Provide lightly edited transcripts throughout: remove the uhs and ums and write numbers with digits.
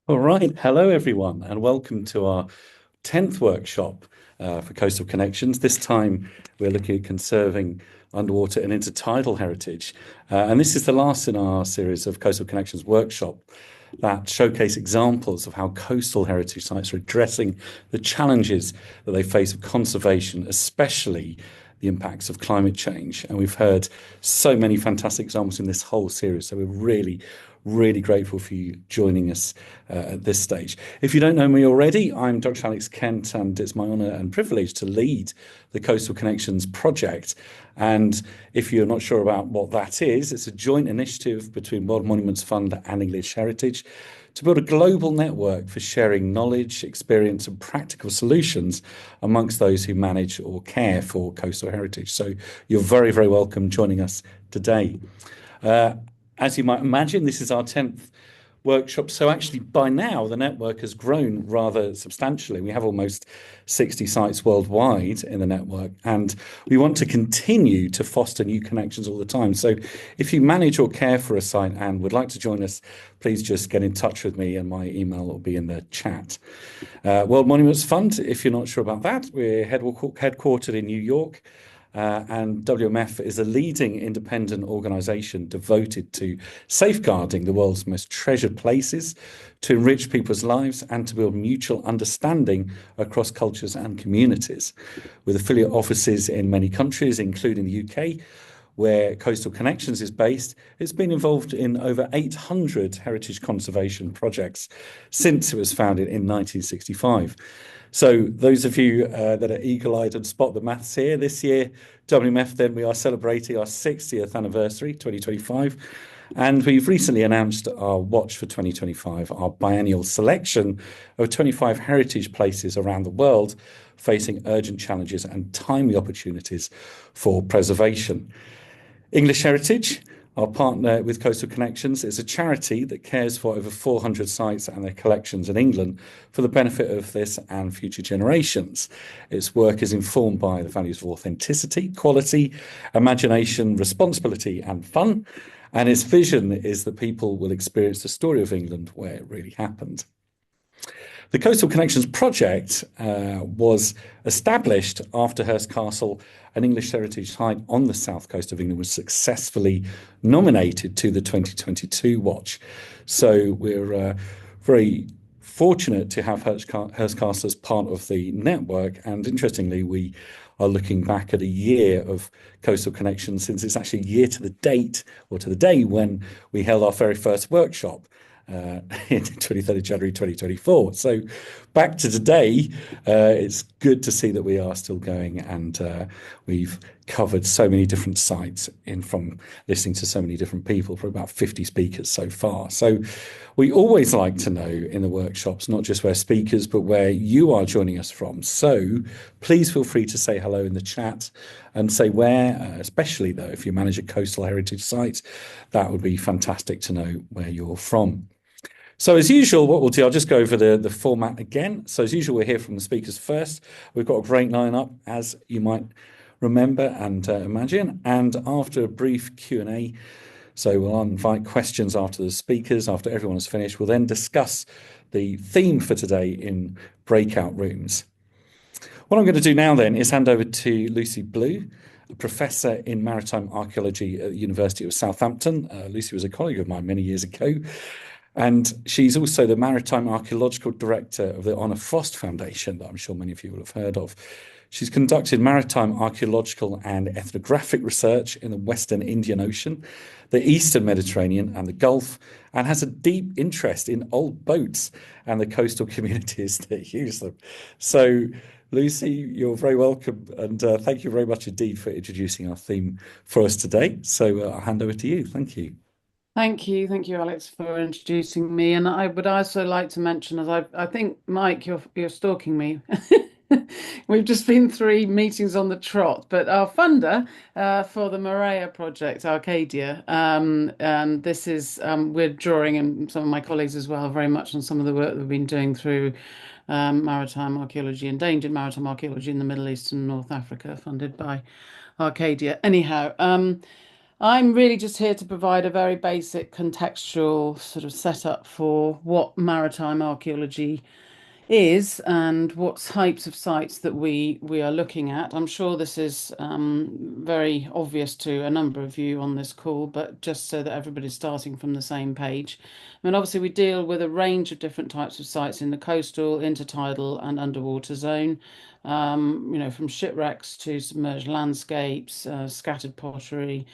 All right. Hello, everyone, and welcome to our 10th workshop for Coastal Connections. This time we're looking at conserving underwater and intertidal heritage. And this is the last in our series of Coastal Connections workshop that showcase examples of how coastal heritage sites are addressing the challenges that they face with conservation, especially the impacts of climate change. And we've heard so many fantastic examples in this whole series. So we're really grateful for you joining us at this stage. If you don't know me already, I'm Dr. Alex Kent, and it's my honour and privilege to lead the Coastal Connections project. And if you're not sure about what that is, it's a joint initiative between World Monuments Fund and English Heritage to build a global network for sharing knowledge, experience, and practical solutions amongst those who manage or care for coastal heritage. So you're very welcome joining us today. As you might imagine, this is our 10th workshop. So actually, by now, the network has grown rather substantially. We have almost 60 sites worldwide in the network, and we want to continue to foster new connections all the time. So if you manage or care for a site and would like to join us, please just get in touch with me, and my email will be in the chat. World Monuments Fund, if you're not sure about that, we're headquartered in New York. And WMF is a leading independent organisation devoted to safeguarding the world's most treasured places, to enrich people's lives and to build mutual understanding across cultures and communities. With affiliate offices in many countries, including the UK, where Coastal Connections is based, it's been involved in over 800 heritage conservation projects since it was founded in 1965. So those of you that are eagle-eyed and spot the maths here, this year, WMF, then we are celebrating our 60th anniversary, 2025. And we've recently announced our watch for 2025, our biennial selection of 25 heritage places around the world facing urgent challenges and timely opportunities for preservation. English Heritage, our partner with Coastal Connections, is a charity that cares for over 400 sites and their collections in England for the benefit of this and future generations. Its work is informed by the values of authenticity, quality, imagination, responsibility, and fun. And its vision is that people will experience the story of England where it really happened. The Coastal Connections project was established after Hurst Castle, an English heritage site on the south coast of England, was successfully nominated to the 2022 watch. So we're very fortunate to have Hurst Castle as part of the network. And interestingly, we are looking back at a year of Coastal Connections since it's actually a year to the date, or to the day when we held our very first workshop. In 23rd of January 2024. So back to today, it's good to see that we are still going, and we've covered so many different sites from listening to so many different people, for about 50 speakers so far. So we always like to know in the workshops, not just where speakers, but where you are joining us from. So please feel free to say hello in the chat and say where, especially though, if you manage a coastal heritage site, that would be fantastic to know where you're from. So as usual, what we'll do, I'll just go over the format again. So as usual, we'll hear from the speakers first. We've got a great lineup, as you might remember and imagine. And after a brief Q&A, so we'll invite questions after the speakers, after everyone has finished. We'll then discuss the theme for today in breakout rooms. What I'm going to do now then is hand over to Lucy Blue, a professor in maritime archaeology at the University of Southampton. Lucy was a colleague of mine many years ago. And she's also the Maritime Archaeological Director of the Honor Frost Foundation, that I'm sure many of you will have heard of. She's conducted maritime archaeological and ethnographic research in the Western Indian Ocean, the Eastern Mediterranean and the Gulf, and has a deep interest in old boats and the coastal communities that use them. So, Lucy, you're very welcome, and thank you very much indeed for introducing our theme for us today. So I'll hand over to you. Thank you. Thank you, Alex, for introducing me. And I would also like to mention, as I think, Mike, you're stalking me. We've just been 3 meetings on the trot, but our funder for the Maria project, Arcadia, and this is we're drawing, and some of my colleagues as well, very much on some of the work we've been doing through maritime archaeology, endangered maritime archaeology in the Middle East and North Africa, funded by Arcadia. Anyhow. I'm really just here to provide a very basic contextual sort of setup for what maritime archaeology is and what types of sites that we are looking at. I'm sure this is very obvious to a number of you on this call, but just so that everybody's starting from the same page. I mean, obviously, we deal with a range of different types of sites in the coastal, intertidal, and underwater zone. From shipwrecks to submerged landscapes, scattered pottery,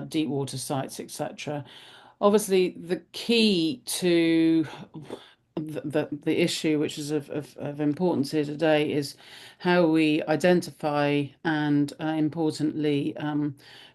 deep water sites, etc. Obviously, the key to the issue, which is of importance here today, is how we identify and importantly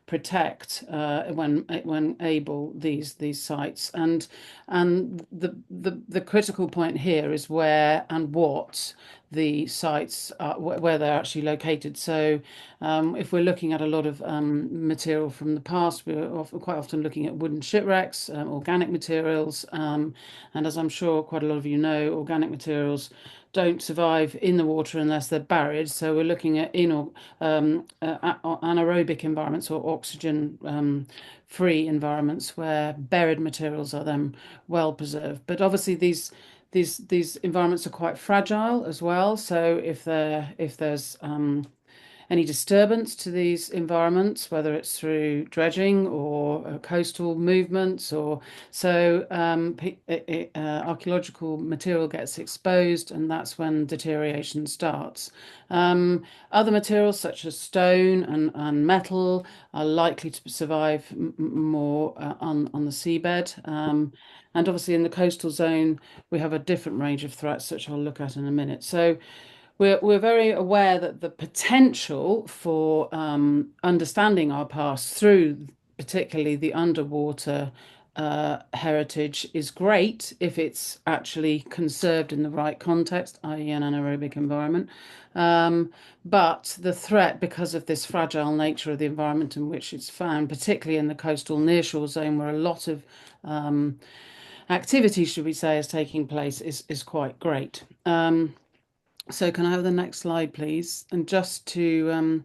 protect when able these sites. And the critical point here is where and what the sites are, where they're actually located. So if we're looking at a lot of material from the past, we're quite often looking at wooden shipwrecks, organic materials, and as I'm sure quite a lot of you know, organic materials don't survive in the water unless they're buried. So we're looking at anaerobic environments or oxygen free environments where buried materials are then well preserved. But obviously these environments are quite fragile as well. So if there's any disturbance to these environments, whether it's through dredging or coastal movements, or so archaeological material gets exposed, and that's when deterioration starts. Other materials such as stone and metal are likely to survive more on the seabed. And obviously in the coastal zone, we have a different range of threats, which I'll look at in a minute. So we're very aware that the potential for understanding our past through particularly the underwater heritage is great if it's actually conserved in the right context, i.e. an anaerobic environment. But the threat, because of this fragile nature of the environment in which it's found, particularly in the coastal nearshore zone where a lot of activity, should we say, is taking place, is quite great. So can I have the next slide, please? And just to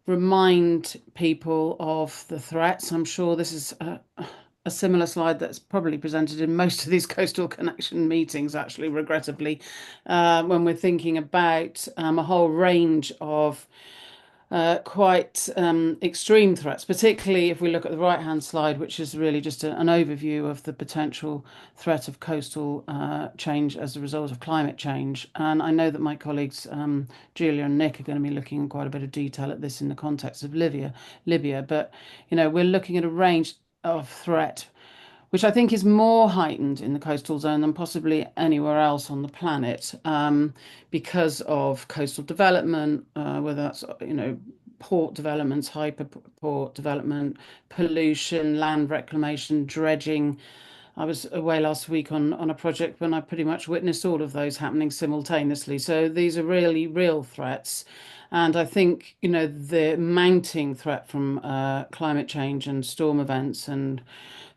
remind people of the threats, I'm sure this is a similar slide that's probably presented in most of these Coastal Connection meetings, actually, regrettably, when we're thinking about a whole range of quite extreme threats, particularly if we look at the right-hand slide, which is really just an overview of the potential threat of coastal change as a result of climate change. And I know that my colleagues, Julia and Nick, are going to be looking in quite a bit of detail at this in the context of Libya. But, we're looking at a range of threat which I think is more heightened in the coastal zone than possibly anywhere else on the planet, because of coastal development, whether that's, port developments, hyperport development, pollution, land reclamation, dredging. I was away last week on a project when I pretty much witnessed all of those happening simultaneously. So these are really real threats. And I think, the mounting threat from climate change and storm events and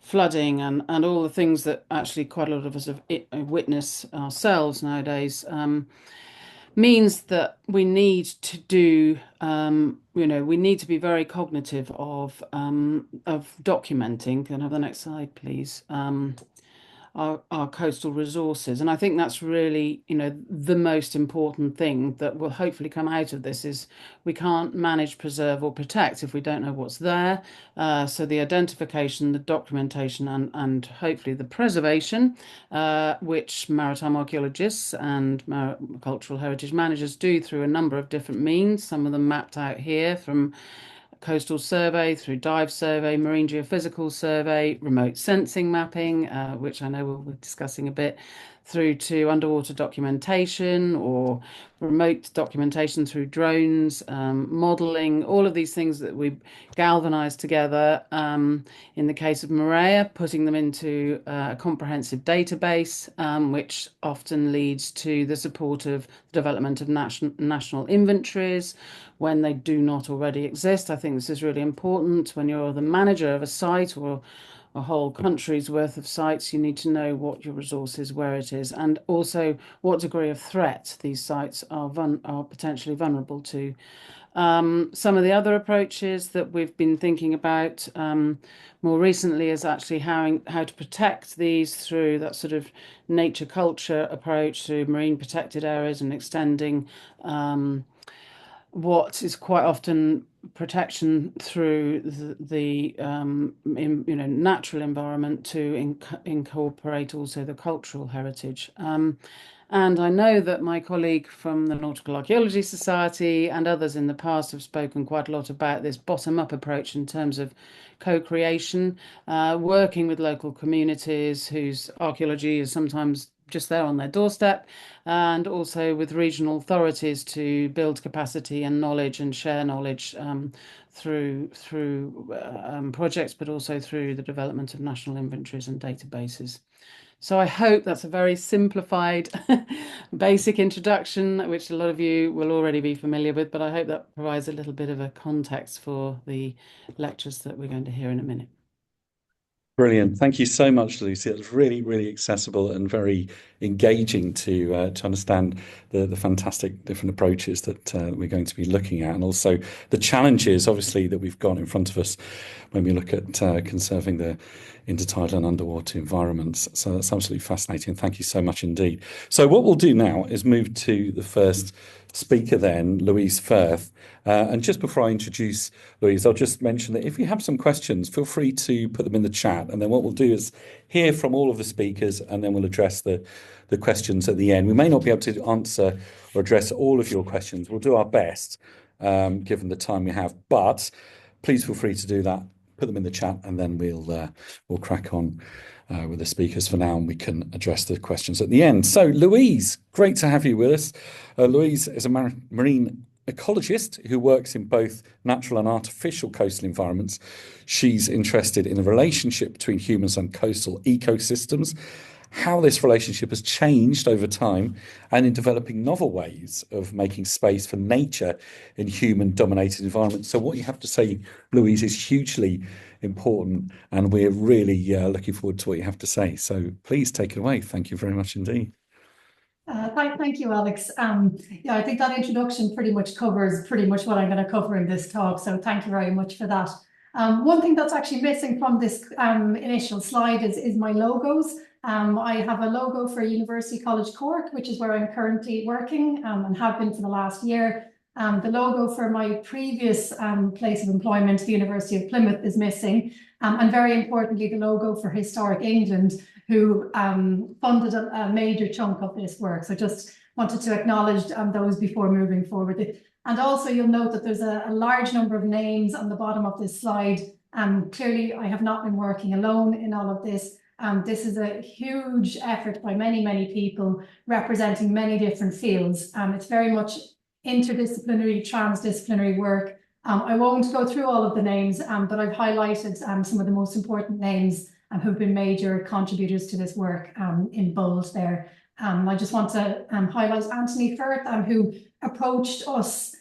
flooding and all the things that actually quite a lot of us have witnessed ourselves nowadays, means that we need to we need to be very cognitive of documenting. Can I have the next slide, please? Our coastal resources. And I think that's really, the most important thing that will hopefully come out of this is we can't manage, preserve or protect if we don't know what's there. So the identification, the documentation and hopefully the preservation, which maritime archaeologists and cultural heritage managers do through a number of different means, some of them mapped out here from coastal survey through dive survey, marine geophysical survey, remote sensing mapping, which I know we'll be discussing a bit, through to underwater documentation or remote documentation through drones, modelling, all of these things that we galvanise together. In the case of Maria, putting them into a comprehensive database, which often leads to the support of the development of national inventories when they do not already exist. I think this is really important. When you're the manager of a site or a whole country's worth of sites, you need to know what your resource is, where it is, and also what degree of threat these sites are potentially vulnerable to. Some of the other approaches that we've been thinking about more recently is actually how to protect these through that sort of nature culture approach through marine protected areas and extending what is quite often protection through natural environment to incorporate also the cultural heritage. And I know that my colleague from the Nautical Archaeology Society and others in the past have spoken quite a lot about this bottom-up approach in terms of co-creation, working with local communities whose archaeology is sometimes just there on their doorstep, and also with regional authorities to build capacity and knowledge and share knowledge through projects, but also through the development of national inventories and databases. So I hope that's a very simplified, basic introduction, which a lot of you will already be familiar with, but I hope that provides a little bit of a context for the lectures that we're going to hear in a minute. Brilliant. Thank you so much, Lucy. It was really, really accessible and very engaging to understand the fantastic different approaches that we're going to be looking at, and also the challenges, obviously, that we've got in front of us when we look at conserving the intertidal and underwater environments. So that's absolutely fascinating. Thank you so much indeed. So what we'll do now is move to the first speaker then, Louise Firth. And just before I introduce Louise, I'll just mention that if you have some questions, feel free to put them in the chat. And then what we'll do is hear from all of the speakers, and then we'll address the questions at the end. We may not be able to answer or address all of your questions. We'll do our best, given the time we have. But please feel free to do that. Put them in the chat, and then we'll crack on with the speakers for now, and we can address the questions at the end. So, Louise, great to have you with us. Louise is a marine ecologist who works in both natural and artificial coastal environments. She's interested in the relationship between humans and coastal ecosystems, how this relationship has changed over time, and in developing novel ways of making space for nature in human-dominated environments. So what you have to say, Louise, is hugely important, and we're really looking forward to what you have to say. So please take it away. Thank you very much indeed. Thank you, Alex. Yeah, I think that introduction pretty much covers pretty much what I'm going to cover in this talk. So thank you very much for that. One thing that's actually missing from this initial slide is my logos. I have a logo for University College Cork, which is where I'm currently working and have been for the last year. The logo for my previous place of employment, the University of Plymouth, is missing. And very importantly, the logo for Historic England, who funded a major chunk of this work. So just wanted to acknowledge those before moving forward. And also you'll note that there's a large number of names on the bottom of this slide. Clearly, I have not been working alone in all of this. This is a huge effort by many, many people representing many different fields. It's very much interdisciplinary, transdisciplinary work. I won't go through all of the names, but I've highlighted some of the most important names who've been major contributors to this work in bold there. I just want to highlight Anthony Firth, who approached us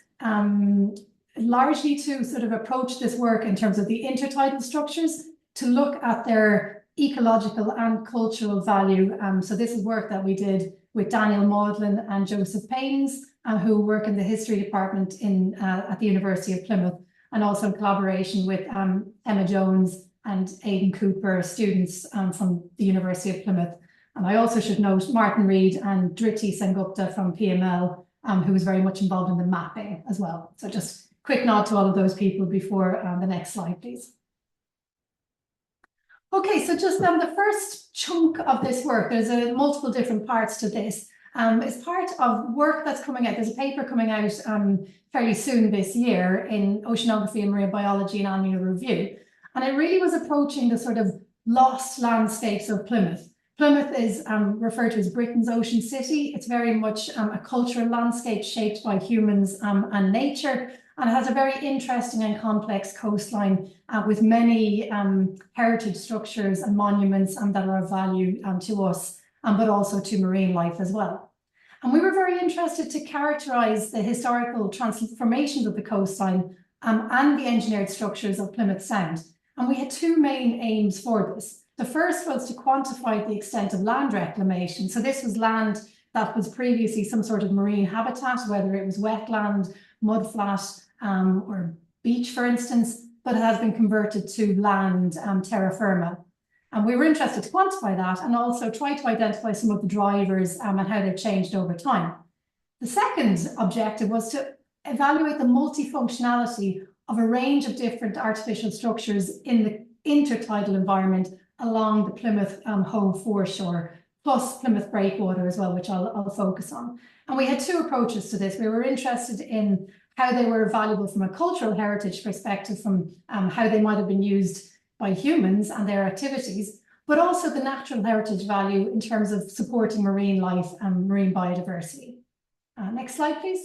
largely to sort of approach this work in terms of the intertidal structures to look at their ecological and cultural value. So this is work that we did with Daniel Maudlin and Joseph Paynes, who work in the history department at the University of Plymouth, and also in collaboration with Emma Jones and Aidan Cooper, students from the University of Plymouth. And I also should note Martin Reid and Dhriti Sengupta from PML, who was very much involved in the mapping as well. So just quick nod to all of those people before the next slide, please. Okay, so just the first chunk of this work, there's multiple different parts to this. It's part of work that's coming out. There's a paper coming out fairly soon this year in Oceanography and Marine Biology and Annual Review. And it really was approaching the sort of lost landscapes of Plymouth. Plymouth is referred to as Britain's ocean city. It's very much a cultural landscape shaped by humans and nature. And it has a very interesting and complex coastline with many heritage structures and monuments that are of value to us, but also to marine life as well. And we were very interested to characterize the historical transformations of the coastline and the engineered structures of Plymouth Sound. And we had two main aims for this. The first was to quantify the extent of land reclamation. So this was land that was previously some sort of marine habitat, whether it was wetland, mudflat, or beach, for instance, but it has been converted to land terra firma. And we were interested to quantify that and also try to identify some of the drivers and how they've changed over time. The second objective was to evaluate the multifunctionality of a range of different artificial structures in the intertidal environment along the Plymouth Hove foreshore, plus Plymouth breakwater as well, which I'll focus on. And we had two approaches to this. We were interested in how they were valuable from a cultural heritage perspective, from how they might have been used by humans and their activities, but also the natural heritage value in terms of supporting marine life and marine biodiversity. Next slide, please.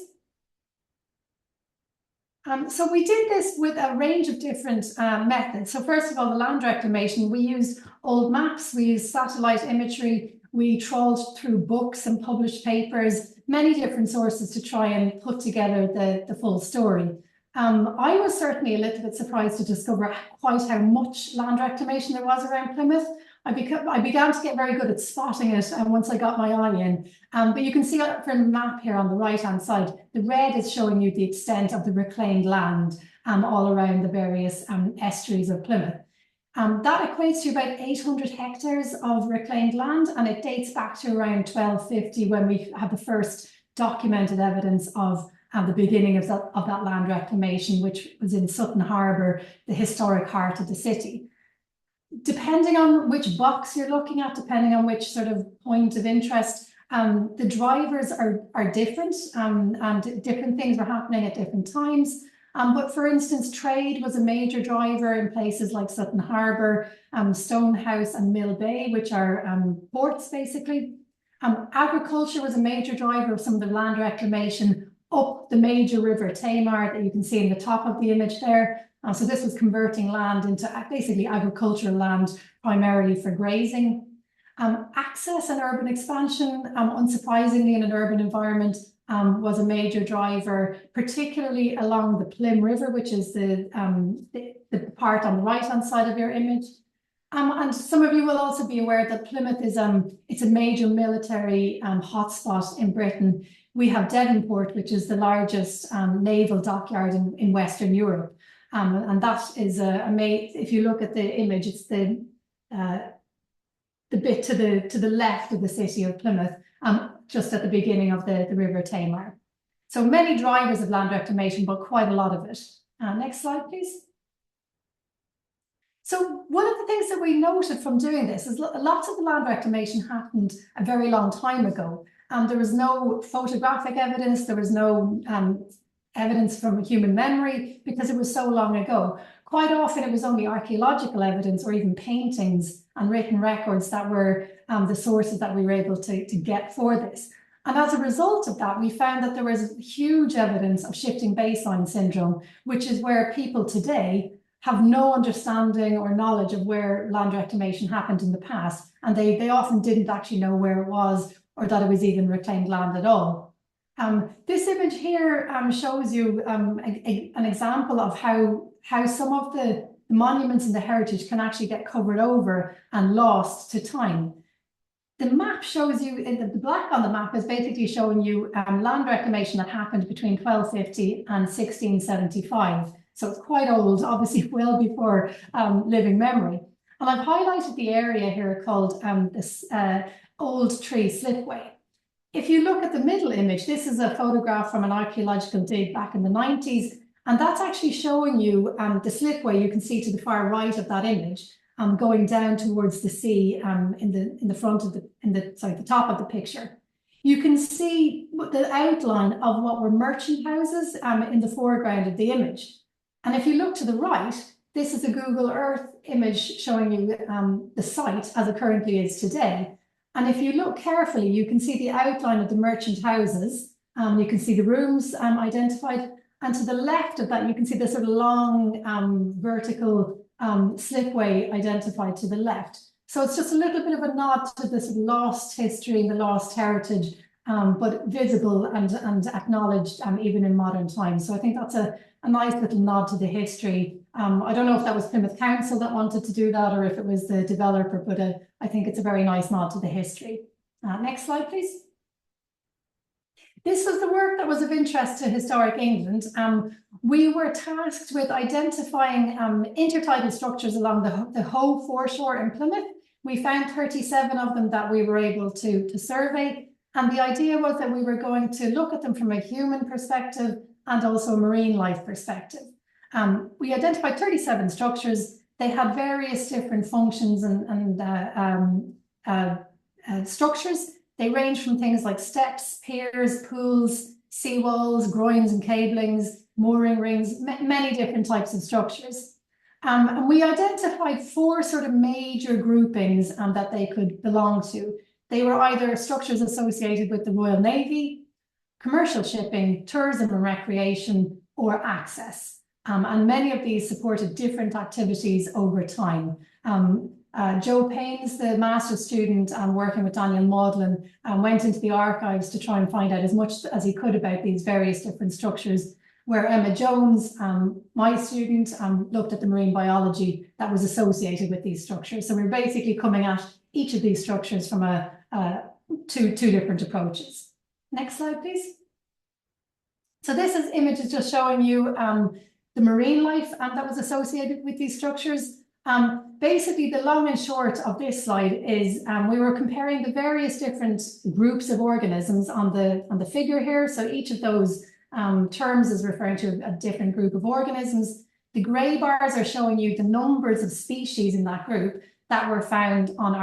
So we did this with a range of different methods. So first of all, the land reclamation, we used old maps, we used satellite imagery, we trawled through books and published papers, many different sources to try and put together the full story. I was certainly a little bit surprised to discover quite how much land reclamation there was around Plymouth. I began to get very good at spotting it once I got my eye in. But you can see from the map here on the right-hand side, the red is showing you the extent of the reclaimed land all around the various estuaries of Plymouth. That equates to about 800 hectares of reclaimed land, and it dates back to around 1250 when we have the first documented evidence of the beginning of that land reclamation, which was in Sutton Harbour, the historic heart of the city. Depending on which box you're looking at, depending on which sort of point of interest, the drivers are different, and different things were happening at different times. But for instance, trade was a major driver in places like Sutton Harbour, Stonehouse and Mill Bay, which are ports basically. Agriculture was a major driver of some of the land reclamation up the major river Tamar that you can see in the top of the image there. So this was converting land into basically agricultural land, primarily for grazing. Access and urban expansion, unsurprisingly in an urban environment, was a major driver, particularly along the Plym River, which is the part on the right-hand side of your image. And some of you will also be aware that Plymouth is it's a major military hotspot in Britain. We have Devonport, which is the largest naval dockyard in Western Europe. And that is if you look at the image, it's the bit to the left of the city of Plymouth, just at the beginning of the River Tamar. So many drivers of land reclamation, but quite a lot of it. Next slide, please. So one of the things that we noted from doing this is lots of the land reclamation happened a very long time ago. There was no photographic evidence, there was no evidence from human memory because it was so long ago. Quite often it was only archaeological evidence or even paintings and written records that were the sources that we were able to get for this. And as a result of that, we found that there was huge evidence of shifting baseline syndrome, which is where people today have no understanding or knowledge of where land reclamation happened in the past. And they often didn't actually know where it was or that it was even reclaimed land at all. This image here shows you an example of how some of the monuments and the heritage can actually get covered over and lost to time. The map shows you, the black on the map is basically showing you land reclamation that happened between 1250 and 1675. So it's quite old, obviously well before living memory. And I've highlighted the area here called this Old Tree Slipway. If you look at the middle image, this is a photograph from an archaeological dig back in the 90s, and that's actually showing you the slipway you can see to the far right of that image, going down towards the sea in the front of the top of the picture. You can see the outline of what were merchant houses in the foreground of the image. And if you look to the right, this is a Google Earth image showing you the site as it currently is today. And if you look carefully, you can see the outline of the merchant houses. You can see the rooms identified. And to the left of that, you can see the sort of long vertical slipway identified to the left. So it's just a little bit of a nod to the sort of lost history and the lost heritage, but visible and acknowledged even in modern times. So I think that's a nice little nod to the history. I don't know if that was Plymouth Council that wanted to do that or if it was the developer, but I think it's a very nice nod to the history. Next slide, please. This was the work that was of interest to Historic England. We were tasked with identifying intertidal structures along the Hoe foreshore in Plymouth. We found 37 of them that we were able to survey. And the idea was that we were going to look at them from a human perspective and also a marine life perspective. We identified 37 structures. They had various different functions and structures. They range from things like steps, piers, pools, seawalls, groins and cablings, mooring rings, many different types of structures. And we identified 4 sort of major groupings that they could belong to. They were either structures associated with the Royal Navy, commercial shipping, tourism and recreation, or access. And many of these supported different activities over time. Joe Paynes, the master's student working with Daniel Maudlin, went into the archives to try and find out as much as he could about these various different structures, where Emma Jones, my student, looked at the marine biology that was associated with these structures. So we're basically coming at each of these structures from two different approaches. Next slide, please. So this image is just showing you the marine life that was associated with these structures. Basically, the long and short of this slide is we were comparing the various different groups of organisms on the figure here. So each of those terms is referring to a different group of organisms. The grey bars are showing you the numbers of species in that group that were found on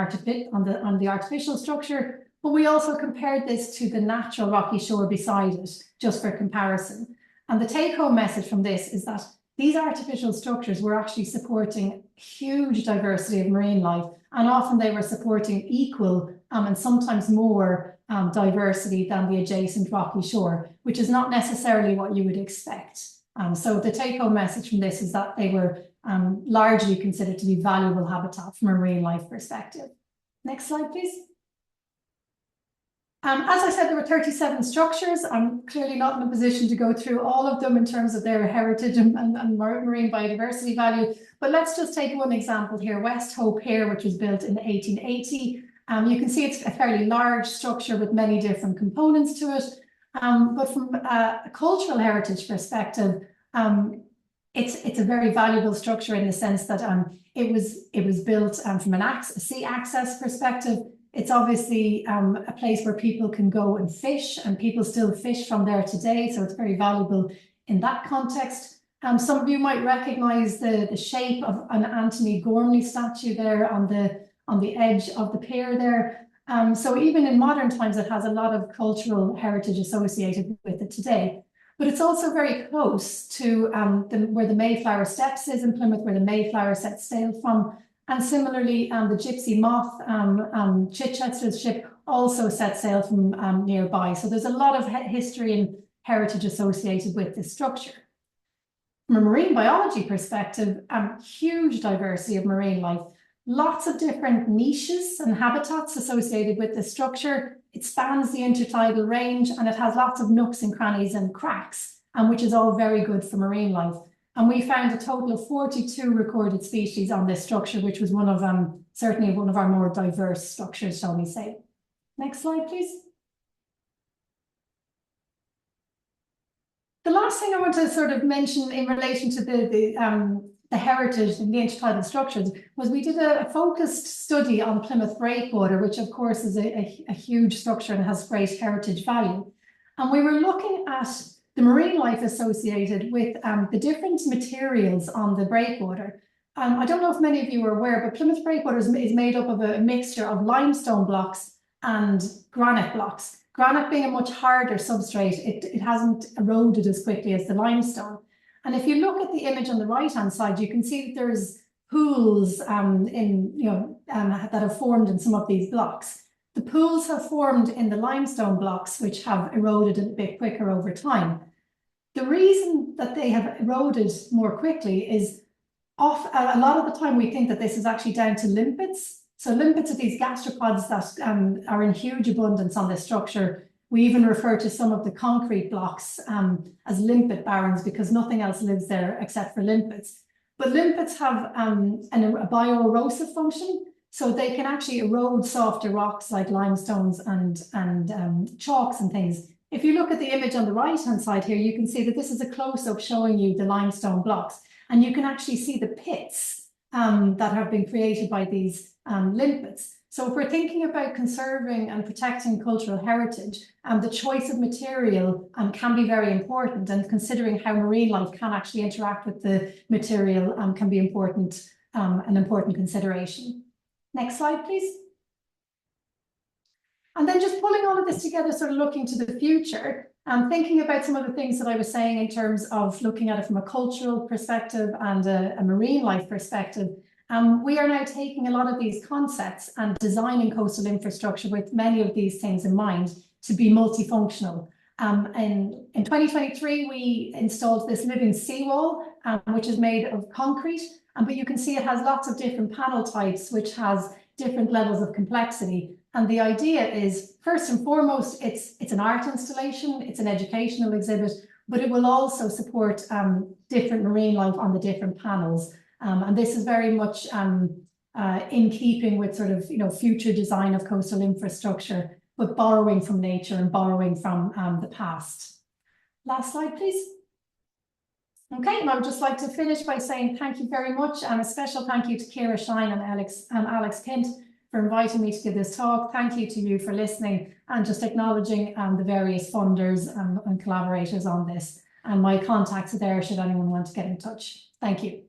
the artificial structure. But we also compared this to the natural rocky shore beside it, just for comparison. And the take-home message from this is that these artificial structures were actually supporting huge diversity of marine life, and often they were supporting equal and sometimes more diversity than the adjacent rocky shore, which is not necessarily what you would expect. So the take-home message from this is that they were largely considered to be valuable habitat from a marine life perspective. Next slide, please. As I said, there were 37 structures. I'm clearly not in a position to go through all of them in terms of their heritage and marine biodiversity value, but let's just take one example here, West Hoe Pier, which was built in 1880. You can see it's a fairly large structure with many different components to it, but from a cultural heritage perspective, it's a very valuable structure in the sense that it was built from a sea access perspective. It's obviously a place where people can go and fish, and people still fish from there today. So it's very valuable in that context. Some of you might recognize the shape of an Anthony Gormley statue there on the edge of the pier there. So even in modern times, it has a lot of cultural heritage associated with it today. But it's also very close to where the Mayflower Steps is in Plymouth, where the Mayflower set sail from. And similarly, the Gypsy Moth, Chichester's ship, also set sail from nearby. So there's a lot of history and heritage associated with this structure. From a marine biology perspective, huge diversity of marine life, lots of different niches and habitats associated with this structure. It spans the intertidal range, and it has lots of nooks and crannies and cracks, which is all very good for marine life. And we found a total of 42 recorded species on this structure, which was certainly one of our more diverse structures, shall we say. Next slide, please. The last thing I want to sort of mention in relation to the heritage and the intertidal structures was we did a focused study on Plymouth breakwater, which of course is a huge structure and has great heritage value. And we were looking at the marine life associated with the different materials on the breakwater. I don't know if many of you are aware, but Plymouth breakwater is made up of a mixture of limestone blocks and granite blocks. Granite being a much harder substrate, it hasn't eroded as quickly as the limestone. And if you look at the image on the right-hand side, you can see that there's pools that have formed in some of these blocks. The pools have formed in the limestone blocks, which have eroded a bit quicker over time. The reason that they have eroded more quickly is a lot of the time we think that this is actually down to limpets. So limpets are these gastropods that are in huge abundance on this structure. We even refer to some of the concrete blocks as limpet barrens because nothing else lives there except for limpets. But limpets have a bioerosive function, so they can actually erode softer rocks like limestones and chalks and things If you look at the image on the right-hand side here, you can see that this is a close-up showing you the limestone blocks, and you can actually see the pits that have been created by these limpets. So if we're thinking about conserving and protecting cultural heritage, the choice of material can be very important, and considering how marine life can actually interact with the material can be important, an important consideration. Next slide, please. And then just pulling all of this together, sort of looking to the future, thinking about some of the things that I was saying in terms of looking at it from a cultural perspective and a marine life perspective. We are now taking a lot of these concepts and designing coastal infrastructure with many of these things in mind to be multifunctional. In 2023, we installed this living seawall, which is made of concrete, but you can see it has lots of different panel types, which has different levels of complexity. And the idea is, first and foremost, it's an art installation, it's an educational exhibit, but it will also support different marine life on the different panels. And this is very much in keeping with sort of, future design of coastal infrastructure, but borrowing from nature and borrowing from the past. Last slide, please. Okay, and I would just like to finish by saying thank you very much, and a special thank you to Ciara Shine and Alex Kint for inviting me to give this talk. Thank you to you for listening, and just acknowledging the various funders and collaborators on this. And my contacts are there should anyone want to get in touch. Thank you.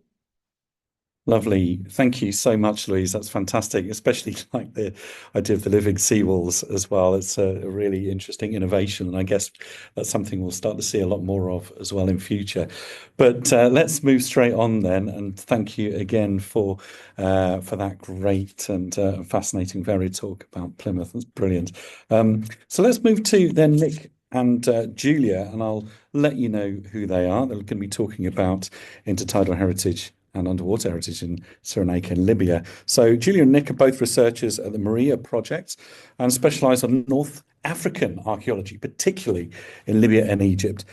Lovely. Thank you so much, Louise. That's fantastic, especially like the idea of the living seawalls as well. It's a really interesting innovation, and I guess that's something we'll start to see a lot more of as well in future. But let's move straight on then, and thank you again for that great and fascinating, varied talk about Plymouth. That's brilliant. So let's move to then Nick and Julia, and I'll let you know who they are. They're going to be talking about intertidal heritage and underwater heritage in Cyrenaica and Libya. So Julia and Nick are both researchers at the Maria Project and specialise on North African archaeology, particularly in Libya and Egypt.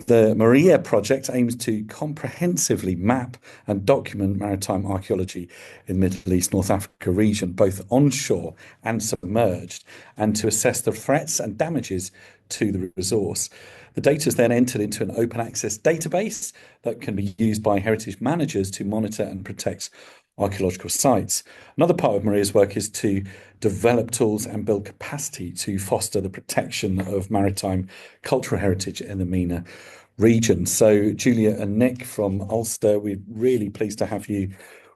The Maria Project aims to comprehensively map and document maritime archaeology in the Middle East, North Africa region, both onshore and submerged, and to assess the threats and damages to the resource. The data is then entered into an open access database that can be used by heritage managers to monitor and protect archaeological sites. Another part of Maria's work is to develop tools and build capacity to foster the protection of maritime cultural heritage in the MENA region. So Julia and Nick from Ulster, we're really pleased to have you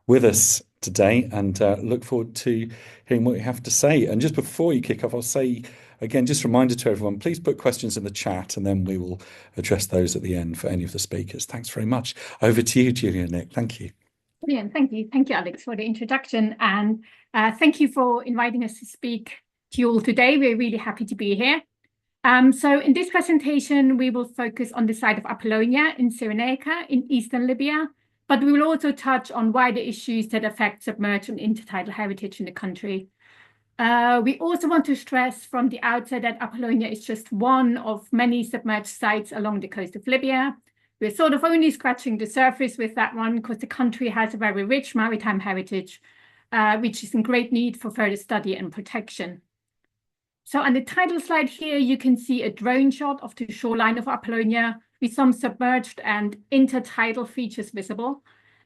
with us today, and look forward to hearing what you have to say. And just before you kick off, I'll say again, just a reminder to everyone, please put questions in the chat, and then we will address those at the end for any of the speakers. Thanks very much. Over to you, Julia and Nick. Thank you. Brilliant. Thank you. Thank you, Alex, for the introduction. And thank you for inviting us to speak to you all today. We're really happy to be here. So in this presentation, we will focus on the site of Apollonia in Cyrenaica in eastern Libya, but we will also touch on wider issues that affect submerged and intertidal heritage in the country. We also want to stress from the outset that Apollonia is just one of many submerged sites along the coast of Libya. We're sort of only scratching the surface with that one because the country has a very rich maritime heritage, which is in great need for further study and protection. So on the title slide here, you can see a drone shot of the shoreline of Apollonia with some submerged and intertidal features visible.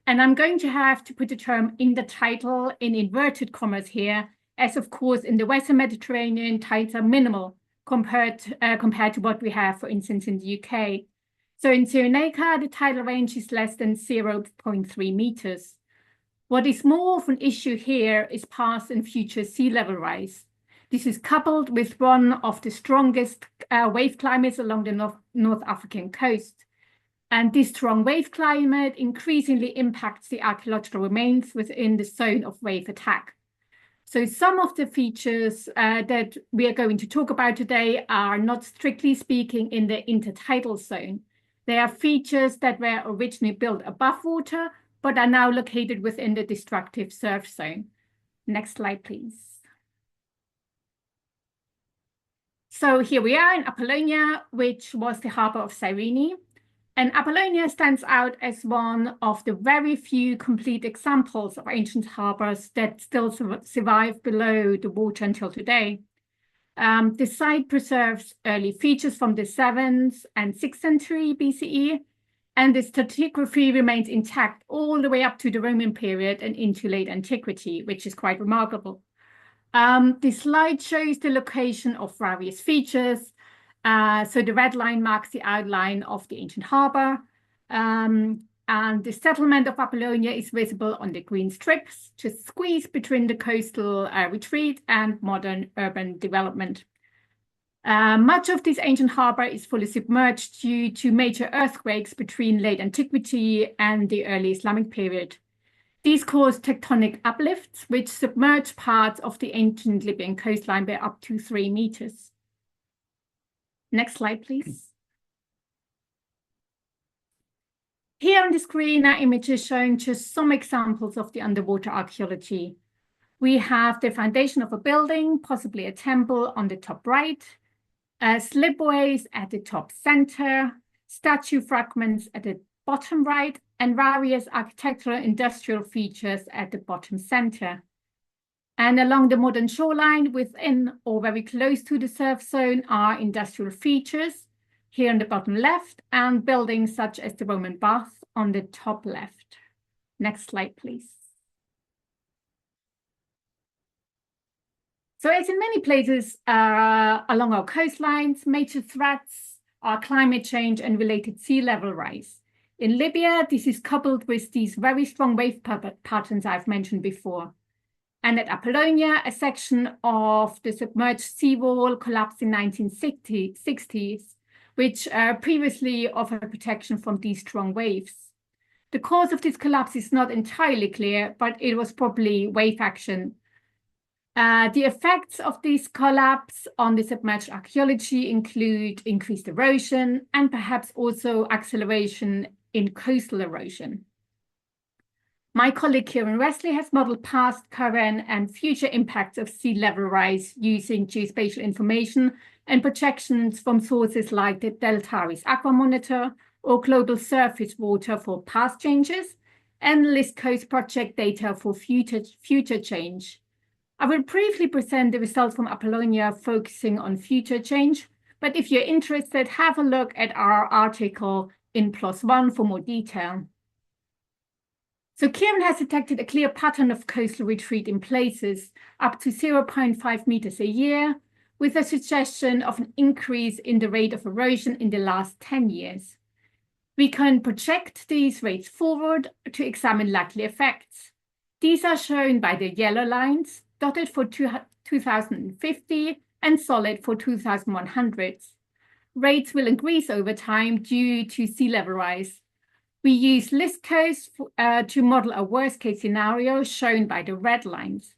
And I'm going to have to put the term intertidal in inverted commas here, as of course in the Western Mediterranean, tides are minimal compared to what we have, for instance, in the UK. So in Cyrenaica, the tidal range is less than 0.3 meters. What is more of an issue here is past and future sea level rise. This is coupled with one of the strongest wave climates along the North African coast. And this strong wave climate increasingly impacts the archaeological remains within the zone of wave attack. So some of the features that we are going to talk about today are not strictly speaking in the intertidal zone. They are features that were originally built above water, but are now located within the destructive surf zone. Next slide, please. So here we are in Apollonia, which was the harbor of Cyrene. And Apollonia stands out as one of the very few complete examples of ancient harbors that still survive below the water until today. The site preserves early features from the 7th and 6th century BCE, and the stratigraphy remains intact all the way up to the Roman period and into late antiquity, which is quite remarkable. This slide shows the location of various features. So the red line marks the outline of the ancient harbour, and the settlement of Apollonia is visible on the green strips, just squeezed between the coastal retreat and modern urban development. Much of this ancient harbour is fully submerged due to major earthquakes between late antiquity and the early Islamic period. These caused tectonic uplifts, which submerged parts of the ancient Libyan coastline by up to 3 meters. Next slide, please. Here on the screen are images showing just some examples of the underwater archaeology. We have the foundation of a building, possibly a temple, on the top right, slipways at the top center, statue fragments at the bottom right, and various architectural industrial features at the bottom center. And along the modern shoreline, within or very close to the surf zone, are industrial features, here on the bottom left, and buildings such as the Roman bath on the top left. Next slide, please. So as in many places along our coastlines, major threats are climate change and related sea level rise. In Libya, this is coupled with these very strong wave patterns I've mentioned before. And at Apollonia, a section of the submerged seawall collapsed in 1960s, which previously offered protection from these strong waves. The cause of this collapse is not entirely clear, but it was probably wave action. The effects of this collapse on the submerged archaeology include increased erosion and perhaps also acceleration in coastal erosion. My colleague Kieran Wesley has modeled past, current, and future impacts of sea level rise using geospatial information and projections from sources like the Deltaris Aqua Monitor or Global Surface Water for past changes, and List Coast project data for future change. I will briefly present the results from Apollonia focusing on future change, but if you're interested, have a look at our article in +1 for more detail. So Kieran has detected a clear pattern of coastal retreat in places up to 0.5 meters a year, with a suggestion of an increase in the rate of erosion in the last 10 years. We can project these rates forward to examine likely effects. These are shown by the yellow lines, dotted for 2050 and solid for 2100. Rates will increase over time due to sea level rise. We use List Coast to model a worst case scenario shown by the red lines.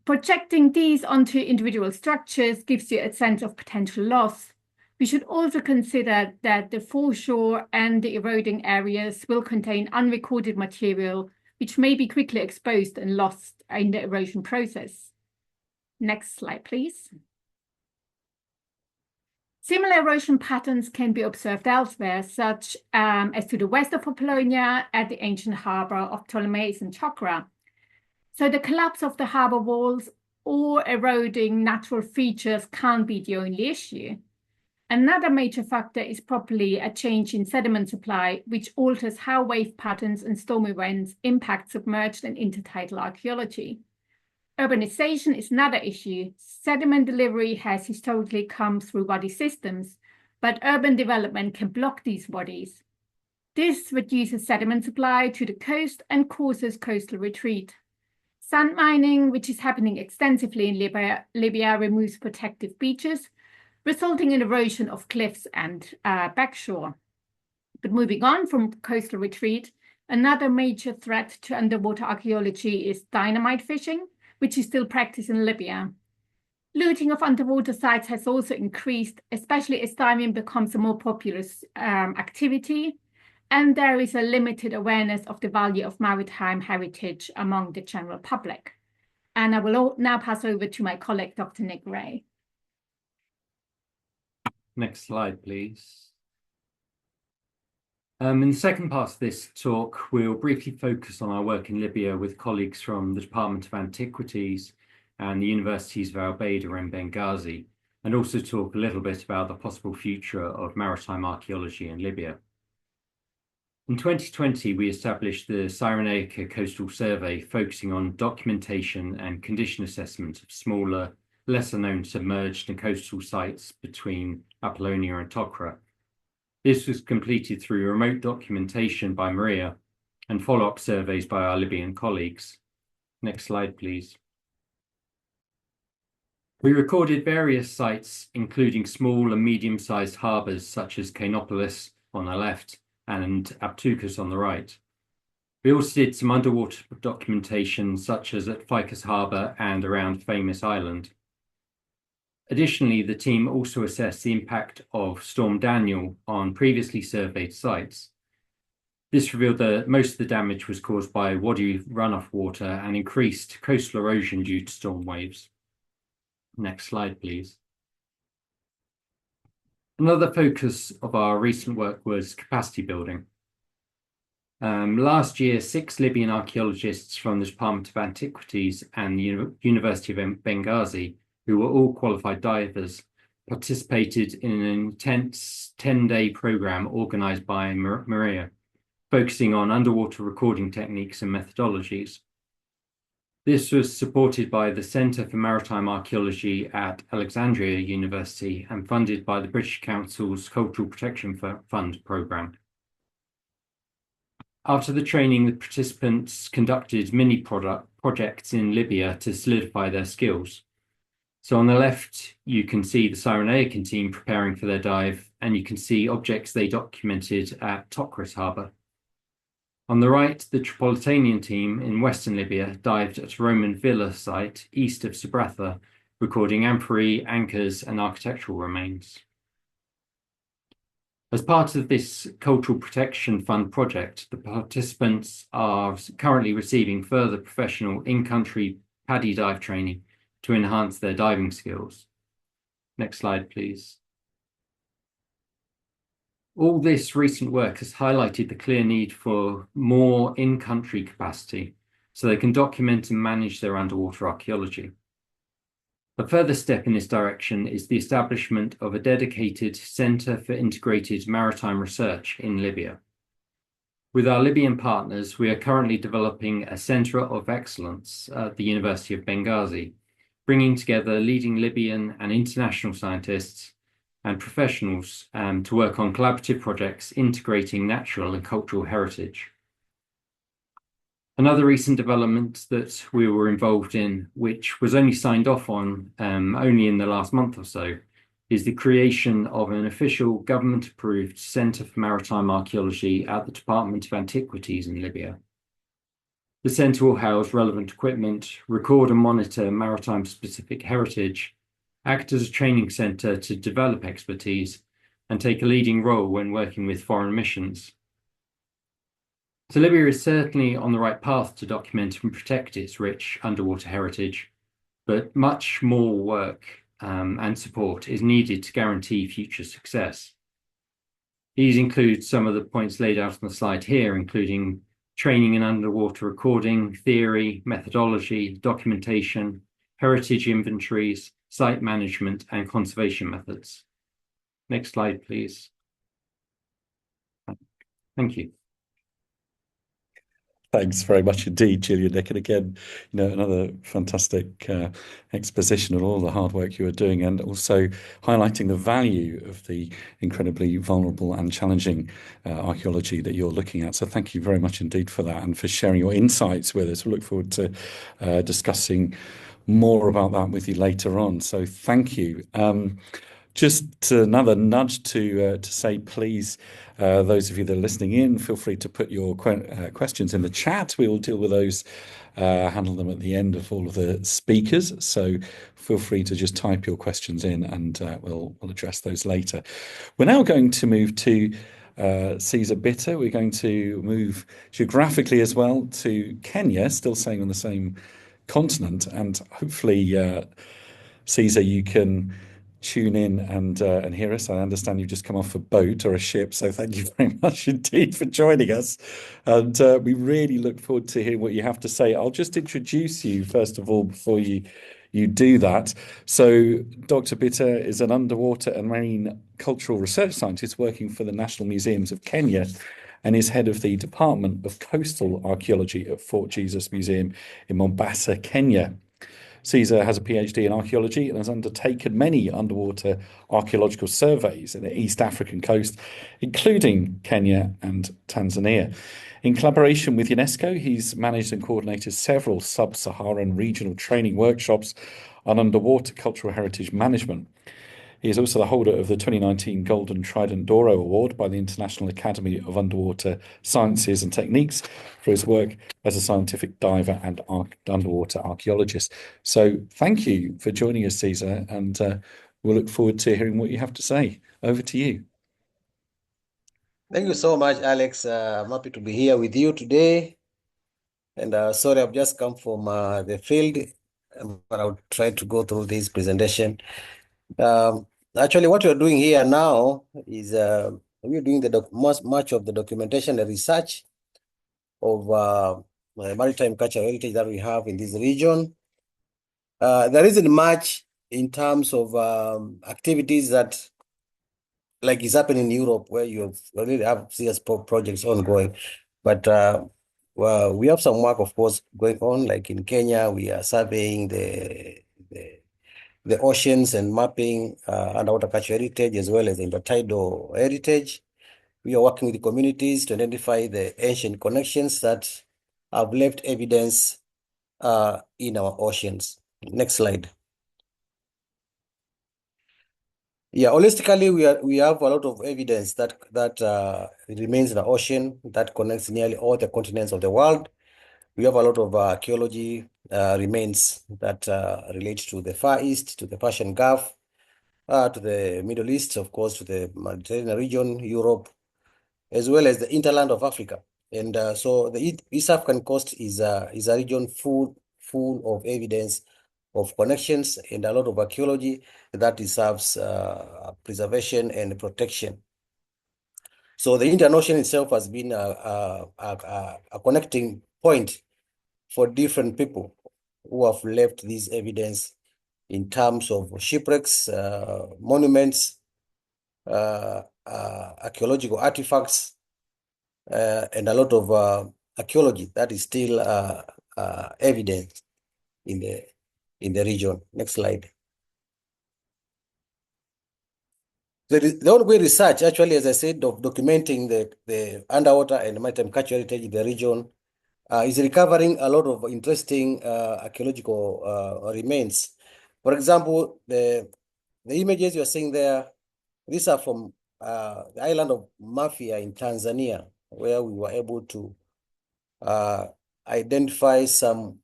Projecting these onto individual structures gives you a sense of potential loss. We should also consider that the foreshore and the eroding areas will contain unrecorded material, which may be quickly exposed and lost in the erosion process. Next slide, please. Similar erosion patterns can be observed elsewhere, such as to the west of Apollonia at the ancient harbour of Ptolemais and Chokra. So the collapse of the harbour walls or eroding natural features can't be the only issue. Another major factor is probably a change in sediment supply, which alters how wave patterns and storm events impact submerged and intertidal archaeology. Urbanization is another issue. Sediment delivery has historically come through body systems, but urban development can block these bodies. This reduces sediment supply to the coast and causes coastal retreat. Sand mining, which is happening extensively in Libya, removes protective beaches, resulting in erosion of cliffs and backshore. But moving on from coastal retreat, another major threat to underwater archaeology is dynamite fishing, which is still practiced in Libya. Looting of underwater sites has also increased, especially as diving becomes a more popular activity, and there is a limited awareness of the value of maritime heritage among the general public. And I will now pass over to my colleague, Dr. Nick Ray. Next slide, please. In the second part of this talk, we'll briefly focus on our work in Libya with colleagues from the Department of Antiquities and the universities of Al-Baida and Benghazi, and also talk a little bit about the possible future of maritime archaeology in Libya. In 2020, we established the Cyrenaica Coastal Survey, focusing on documentation and condition assessment of smaller, lesser-known submerged and coastal sites between Apollonia and Tokra. This was completed through remote documentation by Maria and follow-up surveys by our Libyan colleagues. Next slide, please. We recorded various sites, including small and medium-sized harbours such as Cainopolis on the left and Abtukus on the right. We also did some underwater documentation, such as at Ficus Harbour and around Famous Island. Additionally, the team also assessed the impact of Storm Daniel on previously surveyed sites. This revealed that most of the damage was caused by Wadi runoff water and increased coastal erosion due to storm waves. Next slide, please. Another focus of our recent work was capacity building. Last year, 6 Libyan archaeologists from the Department of Antiquities and the University of Benghazi, who were all qualified divers, participated in an intense 10-day program organized by Maria, focusing on underwater recording techniques and methodologies. This was supported by the Centre for Maritime Archaeology at Alexandria University and funded by the British Council's Cultural Protection Fund programme. After the training, the participants conducted mini projects in Libya to solidify their skills. So on the left, you can see the Cyrenaican team preparing for their dive, and you can see objects they documented at Tokris Harbour. On the right, the Tripolitanian team in Western Libya dived at a Roman villa site east of Sabratha, recording amphorae, anchors, and architectural remains. As part of this Cultural Protection Fund project, the participants are currently receiving further professional in-country PADI dive training to enhance their diving skills. Next slide, please. All this recent work has highlighted the clear need for more in-country capacity so they can document and manage their underwater archaeology. A further step in this direction is the establishment of a dedicated Centre for Integrated Maritime Research in Libya. With our Libyan partners, we are currently developing a Centre of Excellence at the University of Benghazi, bringing together leading Libyan and international scientists and professionals to work on collaborative projects integrating natural and cultural heritage. Another recent development that we were involved in, which was only signed off on only in the last month or so, is the creation of an official government-approved Centre for Maritime Archaeology at the Department of Antiquities in Libya. The centre will house relevant equipment, record and monitor maritime-specific heritage, act as a training centre to develop expertise, and take a leading role when working with foreign missions. So Libya is certainly on the right path to document and protect its rich underwater heritage, but much more work and support is needed to guarantee future success. These include some of the points laid out on the slide here, including training in underwater recording, theory, methodology, documentation, heritage inventories, site management, and conservation methods. Next slide, please. Thank you. Thanks very much indeed, Julian, Nick. And again, another fantastic exposition of all the hard work you are doing, and also highlighting the value of the incredibly vulnerable and challenging archaeology that you're looking at. So thank you very much indeed for that and for sharing your insights with us. We look forward to discussing more about that with you later on. So thank you. Just another nudge to say, please, those of you that are listening in, feel free to put your questions in the chat. We will deal with those, handle them at the end of all of the speakers. So feel free to just type your questions in, and we'll address those later. We're now going to move to Caesar Bita. We're going to move geographically as well to Kenya, still staying on the same continent, and hopefully, Caesar, you can tune in and hear us. I understand you've just come off a boat or a ship, so thank you very much indeed for joining us. And we really look forward to hearing what you have to say. I'll just introduce you first of all before you you do that. So Dr. Bita is an underwater and marine cultural research scientist working for the National Museums of Kenya and is head of the Department of Coastal Archaeology at Fort Jesus Museum in Mombasa, Kenya. Caesar has a PhD in archaeology and has undertaken many underwater archaeological surveys in the East African coast, including Kenya and Tanzania. In collaboration with UNESCO, he's managed and coordinated several sub-Saharan regional training workshops on underwater cultural heritage management. He is also the holder of the 2019 Golden Trident Doro Award by the International Academy of Underwater Sciences and Techniques for his work as a scientific diver and underwater archaeologist. So thank you for joining us, Caesar, and we'll look forward to hearing what you have to say. Over to you. Thank you so much, Alex. I'm happy to be here with you today. And sorry, I've just come from the field, but I'll try to go through this presentation. Actually, what we're doing here now is we're doing much of the documentation and research of maritime cultural heritage that we have in this region. There isn't much in terms of activities that like is happening in Europe, where you already have serious projects ongoing. But well, we have some work, of course, going on. Like in Kenya, we are surveying the oceans and mapping underwater cultural heritage as well as intertidal heritage. We are working with the communities to identify the ancient connections that have left evidence in our oceans. Next slide. Yeah, holistically, we have a lot of evidence that remains in the ocean that connects nearly all the continents of the world. We have a lot of archaeology remains that relate to the Far East, to the Persian Gulf, to the Middle East, of course, to the Mediterranean region, Europe, as well as the hinterland of Africa. And so the East African coast is a region full of evidence of connections and a lot of archaeology that deserves preservation and protection. So the Indian Ocean itself has been a connecting point for different people who have left this evidence in terms of shipwrecks, monuments, archaeological artifacts, and a lot of archaeology that is still evident in the region. Next slide. The ongoing research, actually, as I said, of documenting the underwater and maritime cultural heritage in the region is recovering a lot of interesting archaeological remains. For example, the images you're seeing there, these are from the island of Mafia in Tanzania, where we were able to identify some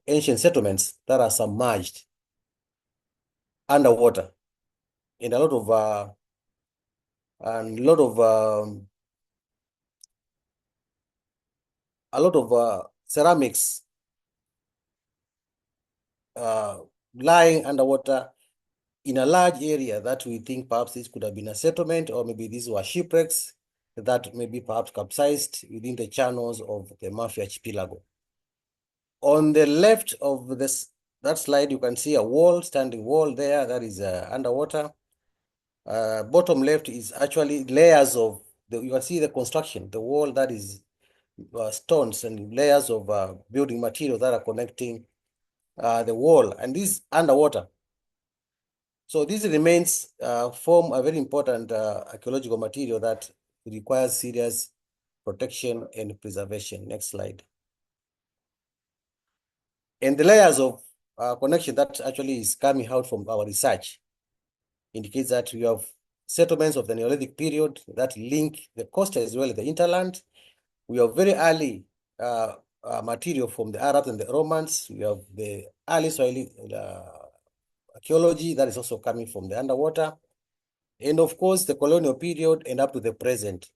ancient settlements that are submerged underwater, and a lot of ceramics lying underwater in a large area that we think perhaps this could have been a settlement, or maybe these were shipwrecks that maybe perhaps capsized within the channels of the Mafia archipelago. On the left of that slide, you can see a standing wall there that is underwater. Bottom left is actually layers of you can see the construction, the wall that is stones and layers of building material that are connecting the wall, and this underwater. So these remains form a very important archaeological material that requires serious protection and preservation. Next slide. And the layers of connection that actually is coming out from our research indicates that we have settlements of the Neolithic period that link the coast as well as the hinterland. We have very early material from the Arabs and the Romans. We have the early Swahili archaeology that is also coming from the underwater. And of course, the colonial period and up to the present.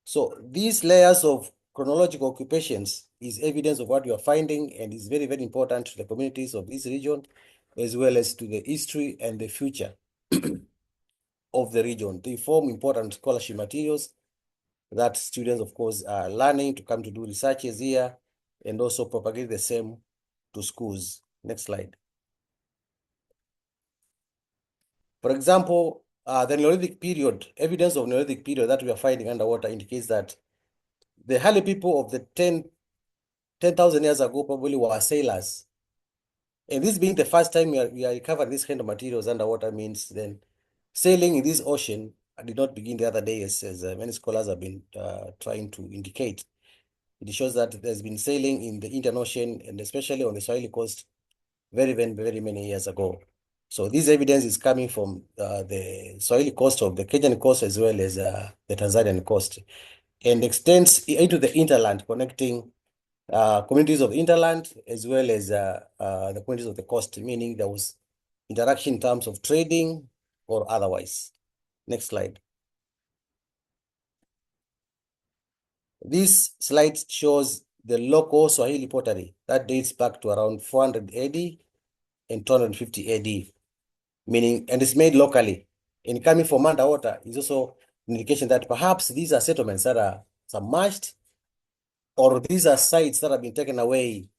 So these layers of chronological occupations is evidence of what we are finding, and is very, very important to the communities of this region, as well as to the history and the future of the region. They form important scholarship materials that students, of course, are learning to come to do researches here, and also propagate the same to schools. Next slide. For example, the Neolithic period, evidence of Neolithic period that we are finding underwater indicates that the early people of the 10,000 years ago probably were sailors. And this being the first time we are recovering this kind of materials underwater means then sailing in this ocean did not begin the other day, as many scholars have been trying to indicate. It shows that there's been sailing in the Indian Ocean and especially on the Swahili coast very many years ago. So this evidence is coming from the Swahili coast of the Kenyan coast as well as the Tanzanian coast, and extends into the hinterland, connecting communities of hinterland as well as the communities of the coast, meaning there was interaction in terms of trading or otherwise. Next slide. This slide shows the local Swahili pottery that dates back to around 400 AD and 250 AD, meaning, and it's made locally. And coming from underwater is also an indication that perhaps these are settlements that are submerged, or these are sites that have been taken away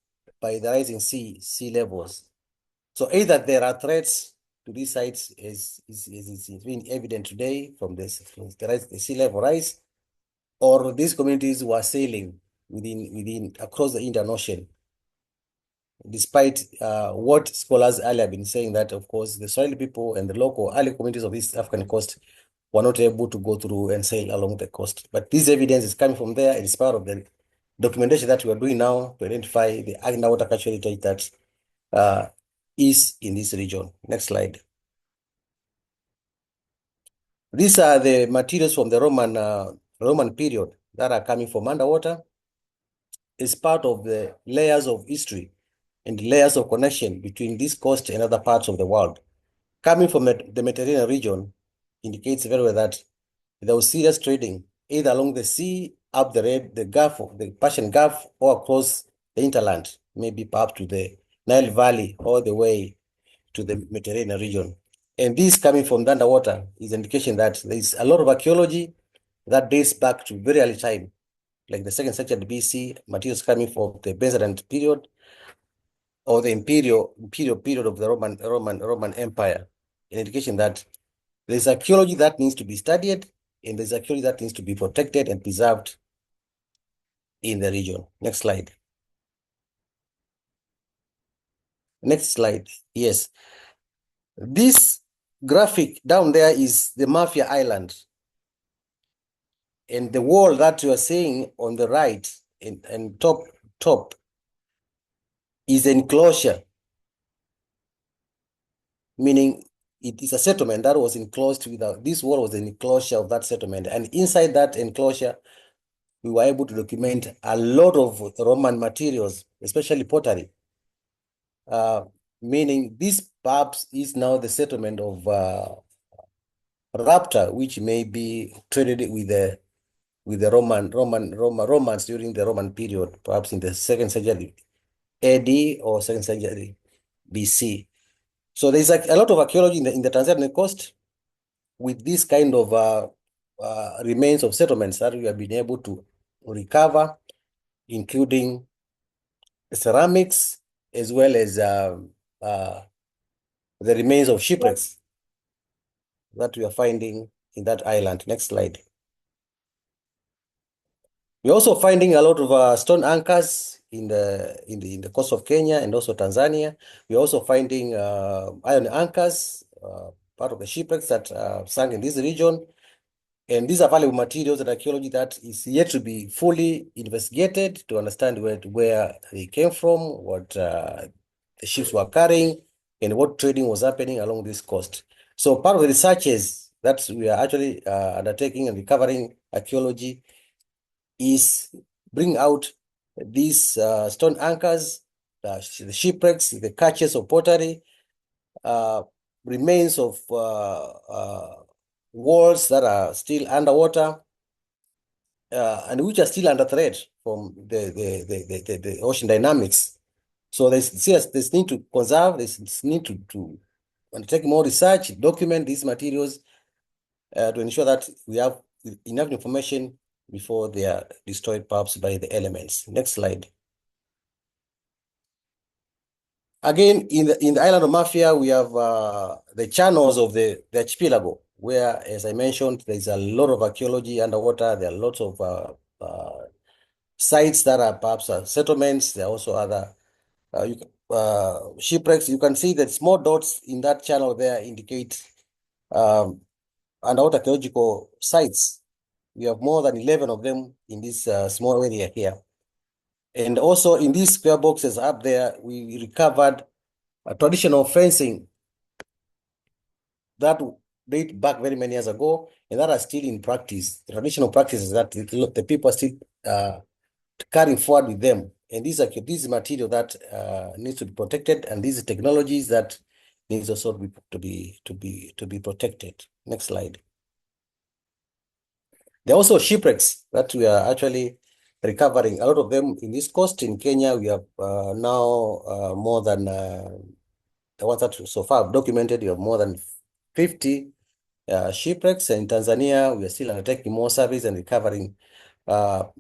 by the rising sea levels. So either there are threats to these sites is being evident today from the sea level rise, or these communities were sailing within across the Indian Ocean, despite what scholars earlier have been saying that, of course, the Swahili people and the local early communities of this African coast were not able to go through and sail along the coast. But this evidence is coming from there. It is part of the documentation that we are doing now to identify the underwater cultural heritage that is in this region. Next slide. These are the materials from the Roman period that are coming from underwater. It's part of the layers of history and layers of connection between this coast and other parts of the world. Coming from the Mediterranean region indicates very well that there was serious trading either along the sea, up the Gulf of the Persian Gulf, or across the hinterland, maybe perhaps to the Nile Valley, all the way to the Mediterranean region. And this coming from the underwater is an indication that there is a lot of archaeology that dates back to very early time, like the 2nd century BC, materials coming from the Byzantine period or the imperial period of the Roman Empire, an indication that there's archaeology that needs to be studied, and there's archaeology that needs to be protected and preserved in the region. Next slide. Next slide. Yes. This graphic down there is the Mafia Island. And the wall that you are seeing on the right and top is enclosure, meaning it is a settlement that was enclosed without, this wall was an enclosure of that settlement. And inside that enclosure, we were able to document a lot of Roman materials, especially pottery, meaning this perhaps is now the settlement of Rapta, which may be traded with the Romans during the Roman period, perhaps in the 2nd century AD or 2nd century BC. So there's a lot of archaeology in the Tanzanian coast with this kind of remains of settlements that we have been able to recover, including ceramics as well as the remains of shipwrecks that we are finding in that island. Next slide. We're also finding a lot of stone anchors in the coast of Kenya and also Tanzania. We're also finding iron anchors, part of the shipwrecks that sank in this region. And these are valuable materials and archaeology that is yet to be fully investigated to understand where they came from, what the ships were carrying, and what trading was happening along this coast. So part of the researches that we are actually undertaking and recovering archaeology is bring out these stone anchors, the shipwrecks, the caches of pottery, remains of walls that are still underwater, and which are still under threat from the ocean dynamics. So there's need to conserve, there's need to undertake more research, document these materials to ensure that we have enough information before they are destroyed perhaps by the elements. Next slide. Again, in the island of Mafia, we have the channels of the archipelago, where, as I mentioned, there's a lot of archaeology underwater. There are lots of sites that are perhaps settlements. There are also other shipwrecks. You can see that small dots in that channel there indicate underwater archaeological sites. We have more than 11 of them in this small area here. And also in these square boxes up there, we recovered a traditional fencing that date back very many years ago, and that are still in practice. The traditional practices that the people are still carrying forward with them. And these are material that needs to be protected, and these technologies that needs also to be protected. Next slide. There are also shipwrecks that we are actually recovering. A lot of them in this coast in Kenya. We have now more than the ones that so far documented. We have more than 50 shipwrecks. And in Tanzania, we are still undertaking more surveys and recovering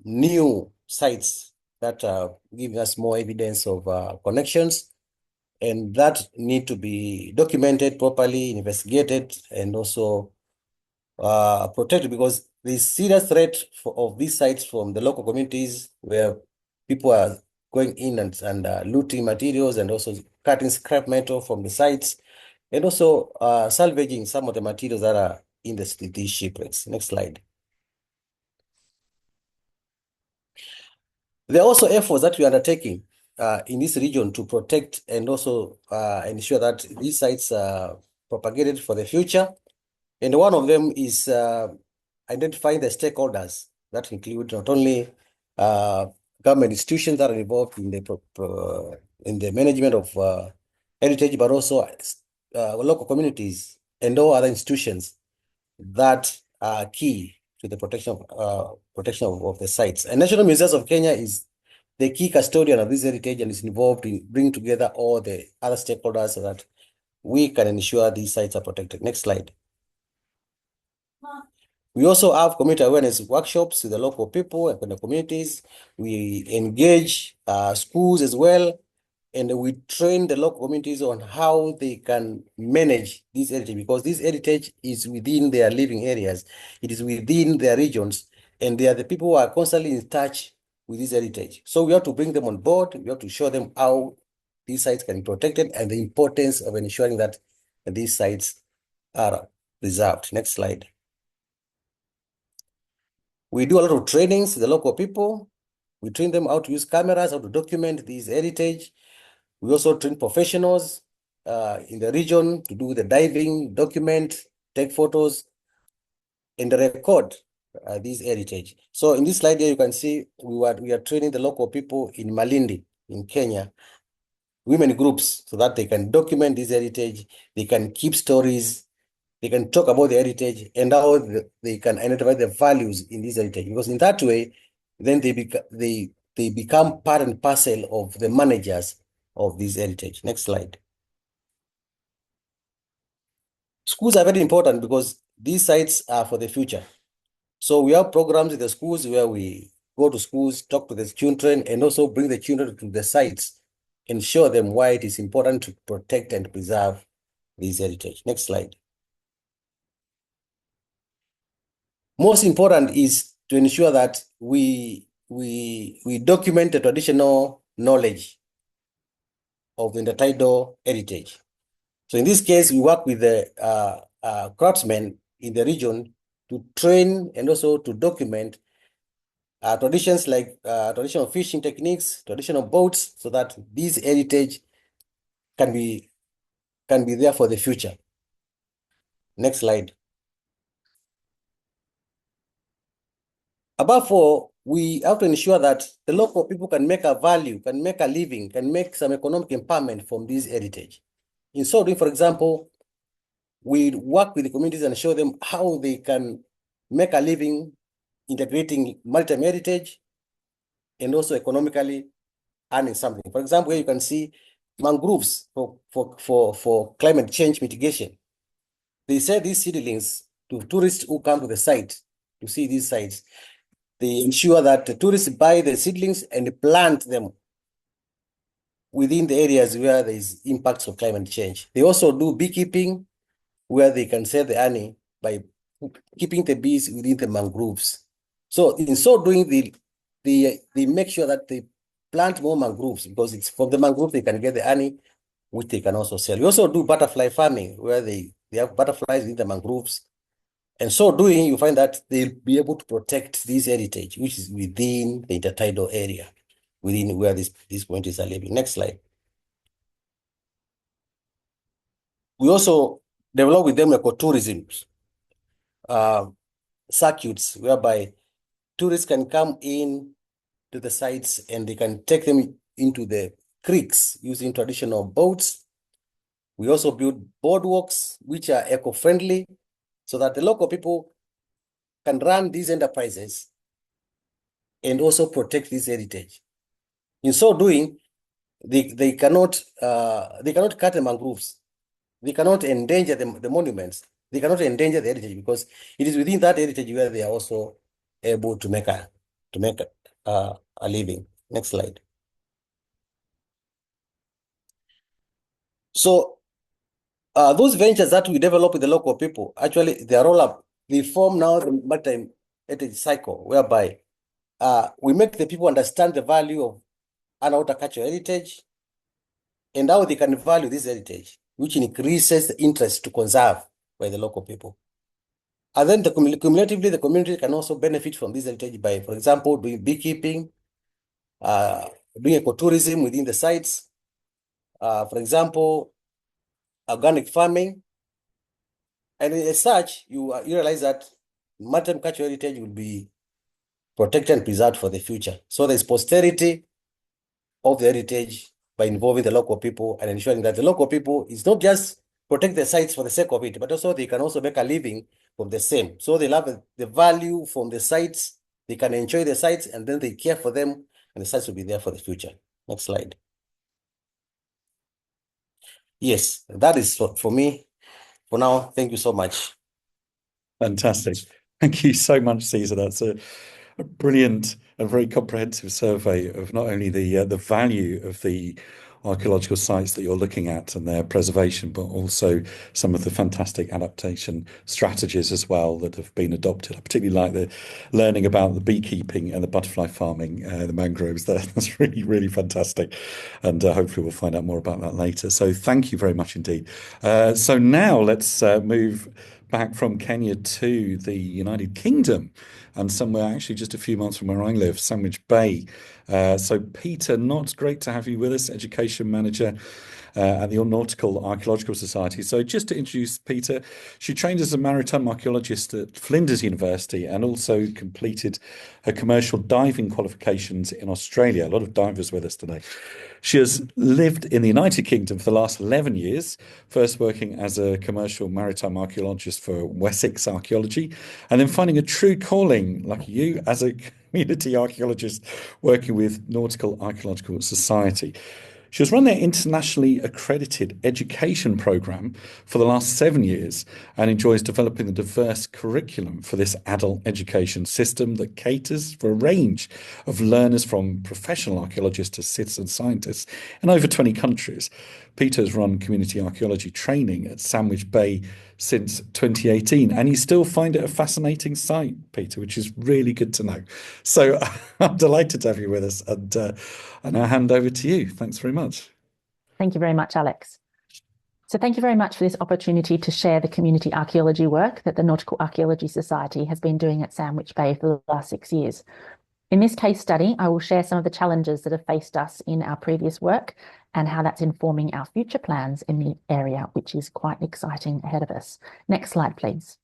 new sites that are giving us more evidence of connections, and that need to be documented properly, investigated, and also protected, because there's serious threat of these sites from the local communities, where people are going in and looting materials, and also cutting scrap metal from the sites, and also salvaging some of the materials that are in these shipwrecks. Next slide. There are also efforts that we are undertaking in this region to protect and also ensure that these sites are propagated for the future. And one of them is identifying the stakeholders that include not only government institutions that are involved in the management of heritage, but also local communities and all other institutions that are key to the protection of the sites. And National Museums of Kenya is the key custodian of this heritage and is involved in bringing together all the other stakeholders so that we can ensure these sites are protected. Next slide. We also have community awareness workshops with the local people and the communities. We engage schools as well, and we train the local communities on how they can manage this heritage, because this heritage is within their living areas. It is within their regions, and they are the people who are constantly in touch with this heritage. So we have to bring them on board. We have to show them how these sites can be protected and the importance of ensuring that these sites are preserved. Next slide. We do a lot of trainings to the local people. We train them how to use cameras, how to document this heritage. We also train professionals in the region to do the diving, document, take photos, and record this heritage. So in this slide here, you can see we are training the local people in Malindi, in Kenya, women groups, so that they can document this heritage, they can keep stories, they can talk about the heritage, and how they can identify the values in this heritage. Because in that way, then they become part and parcel of the managers of this heritage. Next slide. Schools are very important because these sites are for the future. So we have programs in the schools where we go to schools, talk to the children, and also bring the children to the sites and show them why it is important to protect and preserve this heritage. Next slide. Most important is to ensure that we document the traditional knowledge of the Intertidal heritage. So in this case, we work with the craftsmen in the region to train and also to document traditions like traditional fishing techniques, traditional boats, so that this heritage can be there for the future. Next slide. Above all, we have to ensure that the local people can make a value, can make a living, can make some economic empowerment from this heritage. In so doing, for example, we work with the communities and show them how they can make a living integrating maritime heritage and also economically earning something. For example, here you can see mangroves for climate change mitigation. They sell these seedlings to tourists who come to the site to see these sites. They ensure that the tourists buy the seedlings and plant them within the areas where there is impacts of climate change. They also do beekeeping, where they can sell the honey by keeping the bees within the mangroves. So in so doing, they make sure that they plant more mangroves, because it's from the mangrove they can get the honey, which they can also sell. We also do butterfly farming, where they have butterflies in the mangroves. And so doing, you find that they'll be able to protect this heritage, which is within the intertidal area, within where these communities are living. Next slide. We also develop with them ecotourism circuits, whereby tourists can come in to the sites and they can take them into the creeks using traditional boats. We also build boardwalks, which are eco-friendly, so that the local people can run these enterprises and also protect this heritage. In so doing, they cannot cut the mangroves. They cannot endanger the monuments. They cannot endanger the heritage, because it is within that heritage where they are also able to make a living. Next slide. So those ventures that we develop with the local people, actually they are all up. They form now the maritime heritage cycle, whereby we make the people understand the value of underwater cultural heritage and how they can value this heritage, which increases the interest to conserve by the local people. And then cumulatively, the community can also benefit from this heritage by, for example, doing beekeeping, doing ecotourism within the sites. For example, organic farming. And as such, you realize that maritime cultural heritage will be protected and preserved for the future. So there's posterity of the heritage by involving the local people and ensuring that the local people is not just protect the sites for the sake of it, but also they can also make a living from the same. So they have the value from the sites, they can enjoy the sites, and then they care for them, and the sites will be there for the future. Next slide. Yes, that is for me for now. Thank you so much. Fantastic. Thank you so much, Caesar. That's a brilliant and very comprehensive survey of not only the value of the archaeological sites that you're looking at and their preservation, but also some of the fantastic adaptation strategies as well that have been adopted. I particularly like the learning about the beekeeping and the butterfly farming, the mangroves there. That's really, really fantastic. And hopefully we'll find out more about that later. So thank you very much indeed. So now let's move back from Kenya to the United Kingdom and somewhere actually just a few miles from where I live, Sandwich Bay. So Peta Knott, great to have you with us, Education Manager at the Nautical Archaeological Society. So just to introduce Peta, she trained as a maritime archaeologist at Flinders University and also completed her commercial diving qualifications in Australia. A lot of divers with us today. She has lived in the United Kingdom for the last 11 years, first working as a commercial maritime archaeologist for Wessex Archaeology, and then finding a true calling, like you, as a community archaeologist working with Nautical Archaeological Society. She has run their internationally accredited education program for the last 7 years and enjoys developing the diverse curriculum for this adult education system that caters for a range of learners from professional archaeologists to citizen scientists in over 20 countries. Peter has run community archaeology training at Sandwich Bay since 2018, and you still find it a fascinating site, Peter, which is really good to know. So I'm delighted to have you with us, and I now hand over to you. Thanks very much. Thank you very much, Alex. So thank you very much for this opportunity to share the community archaeology work that the Nautical Archaeology Society has been doing at Sandwich Bay for the last 6 years. In this case study, I will share some of the challenges that have faced us in our previous work and how that's informing our future plans in the area, which is quite exciting ahead of us. Next slide, please.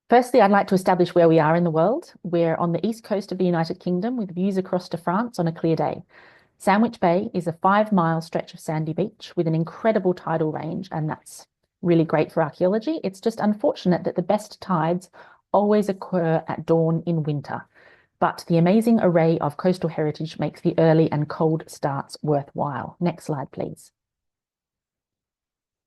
Firstly, I'd like to establish where we are in the world. We're on the east coast of the United Kingdom with views across to France on a clear day. Sandwich Bay is a 5-mile stretch of sandy beach with an incredible tidal range, and that's really great for archaeology. It's just unfortunate that the best tides always occur at dawn in winter, but the amazing array of coastal heritage makes the early and cold starts worthwhile. Next slide, please.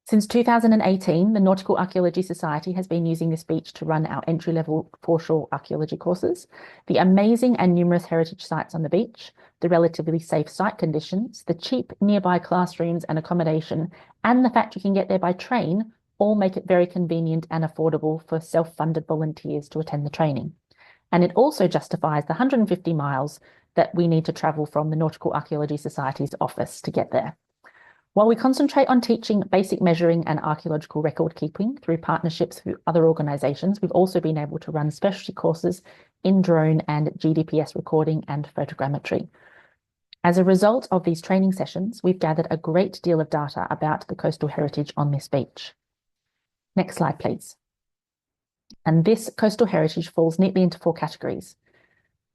Since 2018, the Nautical Archaeology Society has been using this beach to run our entry-level foreshore archaeology courses. The amazing and numerous heritage sites on the beach, the relatively safe site conditions, the cheap nearby classrooms and accommodation, and the fact you can get there by train all make it very convenient and affordable for self-funded volunteers to attend the training. And it also justifies the 150 miles that we need to travel from the Nautical Archaeology Society's office to get there. While we concentrate on teaching basic measuring and archaeological record keeping through partnerships with other organisations, we've also been able to run specialty courses in drone and GDPS recording and photogrammetry. As a result of these training sessions, we've gathered a great deal of data about the coastal heritage on this beach. Next slide, please. And this coastal heritage falls neatly into 4 categories.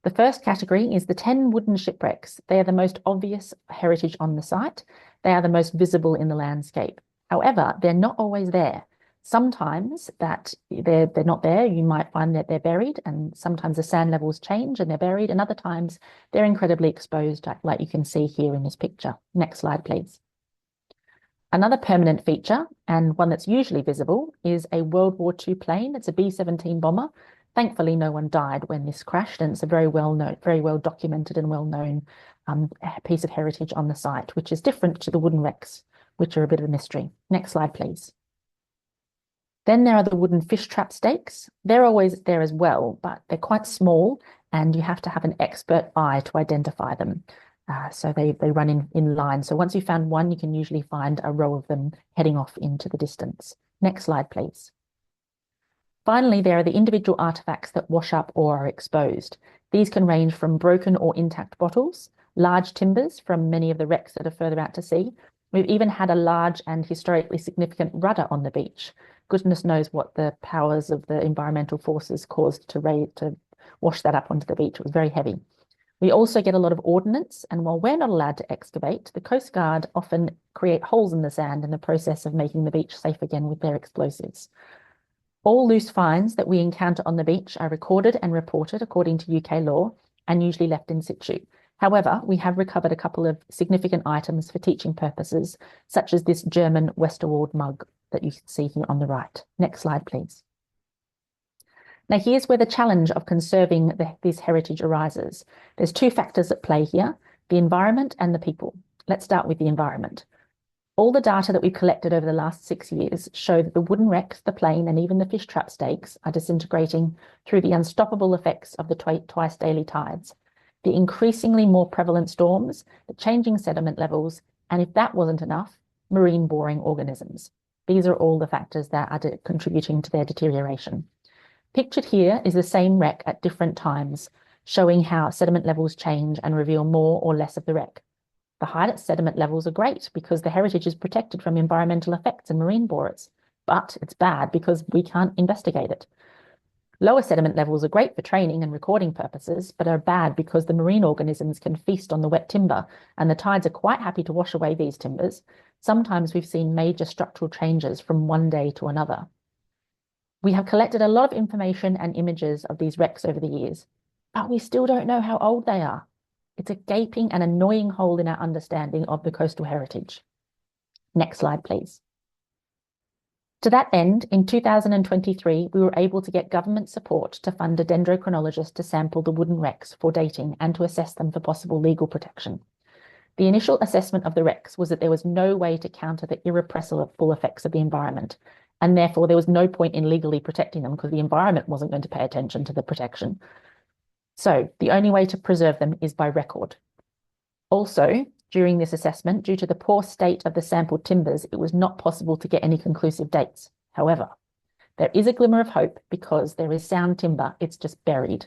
The first category is the 10 wooden shipwrecks. They are the most obvious heritage on the site. They are the most visible in the landscape. However, they're not always there. Sometimes that they're not there, you might find that they're buried, and sometimes the sand levels change and they're buried, and other times they're incredibly exposed, like you can see here in this picture. Next slide, please. Another permanent feature, and one that's usually visible, is a World War II plane. It's a B-17 bomber. Thankfully, no one died when this crashed, and it's a very well documented and well-known piece of heritage on the site, which is different to the wooden wrecks, which are a bit of a mystery. Next slide, please. Then there are the wooden fish trap stakes. They're always there as well, but they're quite small, and you have to have an expert eye to identify them. So they run in line. So once you've found one, you can usually find a row of them heading off into the distance. Next slide, please. Finally, there are the individual artifacts that wash up or are exposed. These can range from broken or intact bottles, large timbers from many of the wrecks that are further out to sea. We've even had a large and historically significant rudder on the beach. Goodness knows what the powers of the environmental forces caused to wash that up onto the beach. It was very heavy. We also get a lot of ordnance, and while we're not allowed to excavate, the Coast Guard often create holes in the sand in the process of making the beach safe again with their explosives. All loose finds that we encounter on the beach are recorded and reported according to UK law and usually left in situ. However, we have recovered a couple of significant items for teaching purposes, such as this German Westerwald mug that you can see here on the right. Next slide, please. Now, here's where the challenge of conserving this heritage arises. There's 2 factors at play here, the environment and the people. Let's start with the environment. All the data that we've collected over the last 6 years show that the wooden wrecks, the plane, and even the fish trap stakes are disintegrating through the unstoppable effects of the twice daily tides, the increasingly more prevalent storms, the changing sediment levels, and if that wasn't enough, marine boring organisms. These are all the factors that are contributing to their deterioration. Pictured here is the same wreck at different times, showing how sediment levels change and reveal more or less of the wreck. The higher sediment levels are great because the heritage is protected from environmental effects and marine borers, but it's bad because we can't investigate it. Lower sediment levels are great for training and recording purposes, but are bad because the marine organisms can feast on the wet timber, and the tides are quite happy to wash away these timbers. Sometimes we've seen major structural changes from one day to another. We have collected a lot of information and images of these wrecks over the years, but we still don't know how old they are. It's a gaping and annoying hole in our understanding of the coastal heritage. Next slide, please. To that end, in 2023, we were able to get government support to fund a dendrochronologist to sample the wooden wrecks for dating and to assess them for possible legal protection. The initial assessment of the wrecks was that there was no way to counter the irrepressible effects of the environment, and therefore there was no point in legally protecting them because the environment wasn't going to pay attention to the protection. So the only way to preserve them is by record. Also, during this assessment, due to the poor state of the sampled timbers, it was not possible to get any conclusive dates. However, there is a glimmer of hope because there is sound timber, it's just buried.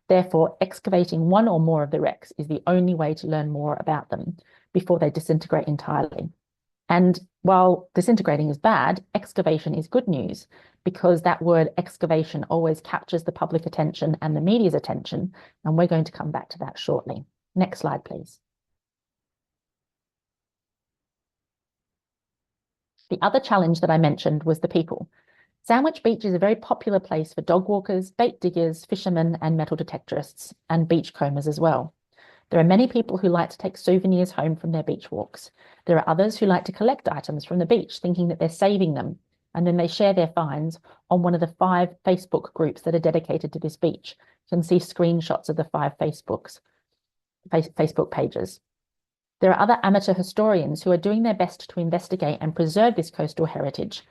Therefore, excavating one or more of the wrecks is the only way to learn more about them before they disintegrate entirely. And while disintegrating is bad, excavation is good news because that word excavation always captures the public attention and the media's attention, and we're going to come back to that shortly. Next slide, please. The other challenge that I mentioned was the people. Sandwich Beach is a very popular place for dog walkers, bait diggers, fishermen, and metal detectorists, and beachcombers as well. There are many people who like to take souvenirs home from their beach walks. There are others who like to collect items from the beach, thinking that they're saving them, and then they share their finds on one of the 5 Facebook groups that are dedicated to this beach. You can see screenshots of the 5 Facebook pages. There are other amateur historians who are doing their best to investigate and preserve this coastal heritage.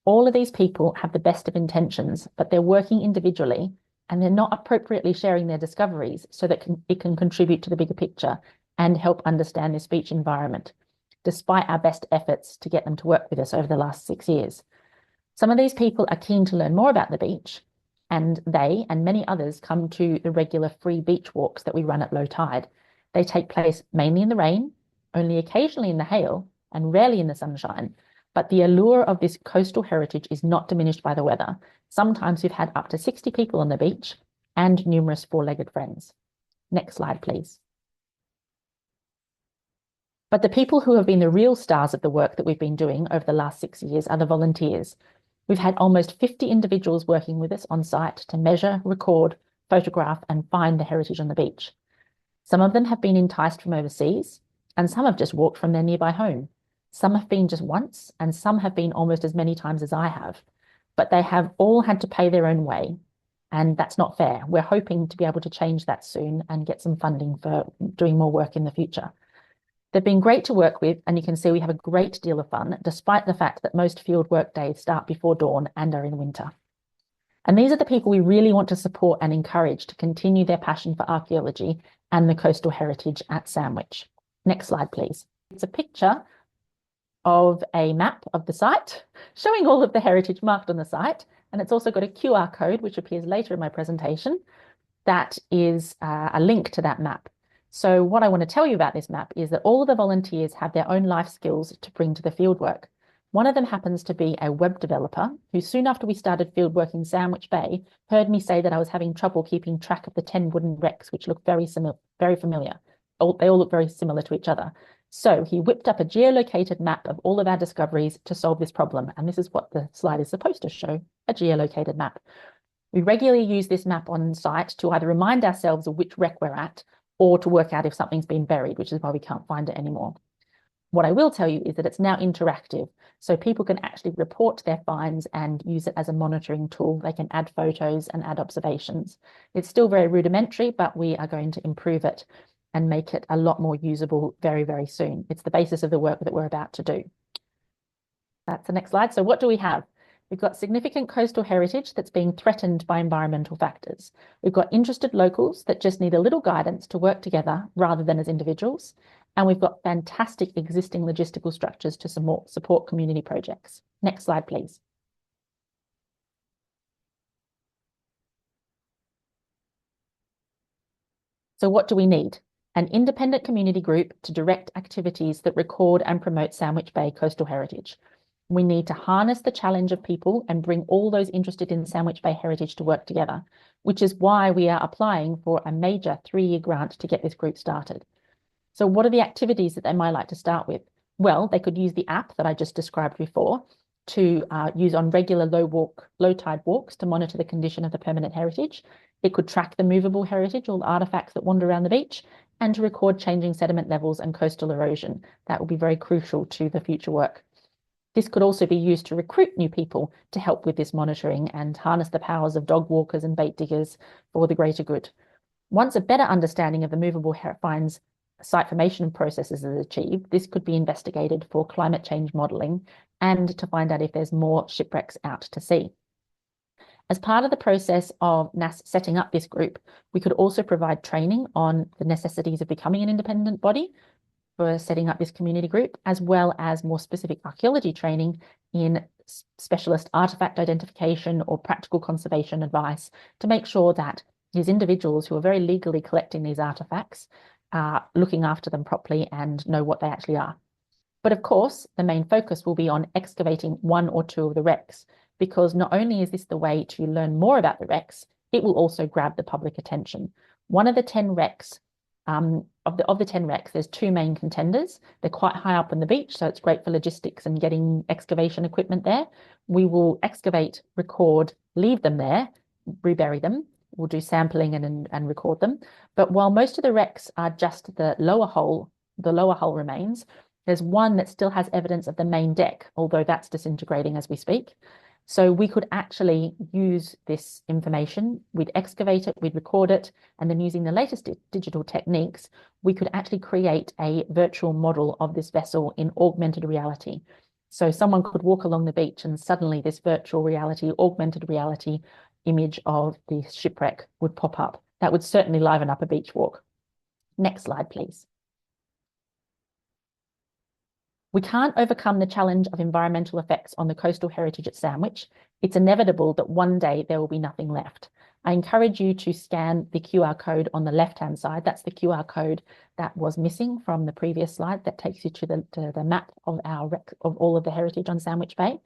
All of these people have the best of intentions, but they're working individually and they're not appropriately sharing their discoveries so that it can contribute to the bigger picture and help understand this beach environment, despite our best efforts to get them to work with us over the last 6 years. Some of these people are keen to learn more about the beach, and they and many others come to the regular free beach walks that we run at low tide. They take place mainly in the rain, only occasionally in the hail, and rarely in the sunshine. But the allure of this coastal heritage is not diminished by the weather. Sometimes we've had up to 60 people on the beach and numerous 4-legged friends. Next slide, please. But the people who have been the real stars of the work that we've been doing over the last 6 years are the volunteers. We've had almost 50 individuals working with us on site to measure, record, photograph, and find the heritage on the beach. Some of them have been enticed from overseas, and some have just walked from their nearby home. Some have been just once, and some have been almost as many times as I have. But they have all had to pay their own way, and that's not fair. We're hoping to be able to change that soon and get some funding for doing more work in the future. They've been great to work with, and you can see we have a great deal of fun, despite the fact that most field work days start before dawn and are in winter. And these are the people we really want to support and encourage to continue their passion for archaeology and the coastal heritage at Sandwich. Next slide, please. It's a picture of a map of the site showing all of the heritage marked on the site, and it's also got a QR code which appears later in my presentation that is a link to that map. So what I want to tell you about this map is that all of the volunteers have their own life skills to bring to the fieldwork. One of them happens to be a web developer who, soon after we started fieldwork in Sandwich Bay, heard me say that I was having trouble keeping track of the 10 wooden wrecks, which look very familiar. They all look very similar to each other. So he whipped up a geolocated map of all of our discoveries to solve this problem. And this is what the slide is supposed to show, a geolocated map. We regularly use this map on site to either remind ourselves of which wreck we're at or to work out if something's been buried, which is why we can't find it anymore. What I will tell you is that it's now interactive, so people can actually report their finds and use it as a monitoring tool. They can add photos and add observations. It's still very rudimentary, but we are going to improve it and make it a lot more usable very, very soon. It's the basis of the work that we're about to do. That's the next slide. So what do we have? We've got significant coastal heritage that's being threatened by environmental factors. We've got interested locals that just need a little guidance to work together rather than as individuals. And we've got fantastic existing logistical structures to support community projects. Next slide, please. So what do we need? An independent community group to direct activities that record and promote Sandwich Bay coastal heritage. We need to harness the challenge of people and bring all those interested in Sandwich Bay heritage to work together, which is why we are applying for a major 3-year grant to get this group started. So what are the activities that they might like to start with? Well, they could use the app that I just described before to use on regular low tide walks to monitor the condition of the permanent heritage. It could track the movable heritage, all the artifacts that wander around the beach, and to record changing sediment levels and coastal erosion. That will be very crucial to the future work. This could also be used to recruit new people to help with this monitoring and harness the powers of dog walkers and bait diggers for the greater good. Once a better understanding of the movable finds site formation processes is achieved, this could be investigated for climate change modelling and to find out if there's more shipwrecks out to sea. As part of the process of NAS setting up this group, we could also provide training on the necessities of becoming an independent body for setting up this community group, as well as more specific archaeology training in specialist artifact identification or practical conservation advice to make sure that these individuals who are very legally collecting these artifacts are looking after them properly and know what they actually are. But of course, the main focus will be on excavating 1 or 2 of the wrecks, because not only is this the way to learn more about the wrecks, it will also grab the public attention. One of the 10 wrecks, of the 10 wrecks, there's 2 main contenders. They're quite high up on the beach, so it's great for logistics and getting excavation equipment there. We will excavate, record, leave them there, rebury them, we'll do sampling and record them. But while most of the wrecks are just the lower hull remains, there's one that still has evidence of the main deck, although that's disintegrating as we speak. So we could actually use this information, we'd excavate it, we'd record it, and then using the latest digital techniques, we could actually create a virtual model of this vessel in augmented reality. So someone could walk along the beach and suddenly this virtual reality, augmented reality image of the shipwreck would pop up. That would certainly liven up a beach walk. Next slide, please. We can't overcome the challenge of environmental effects on the coastal heritage at Sandwich. It's inevitable that one day there will be nothing left. I encourage you to scan the QR code on the left-hand side. That's the QR code that was missing from the previous slide that takes you to the map of of all of the heritage on Sandwich Bay.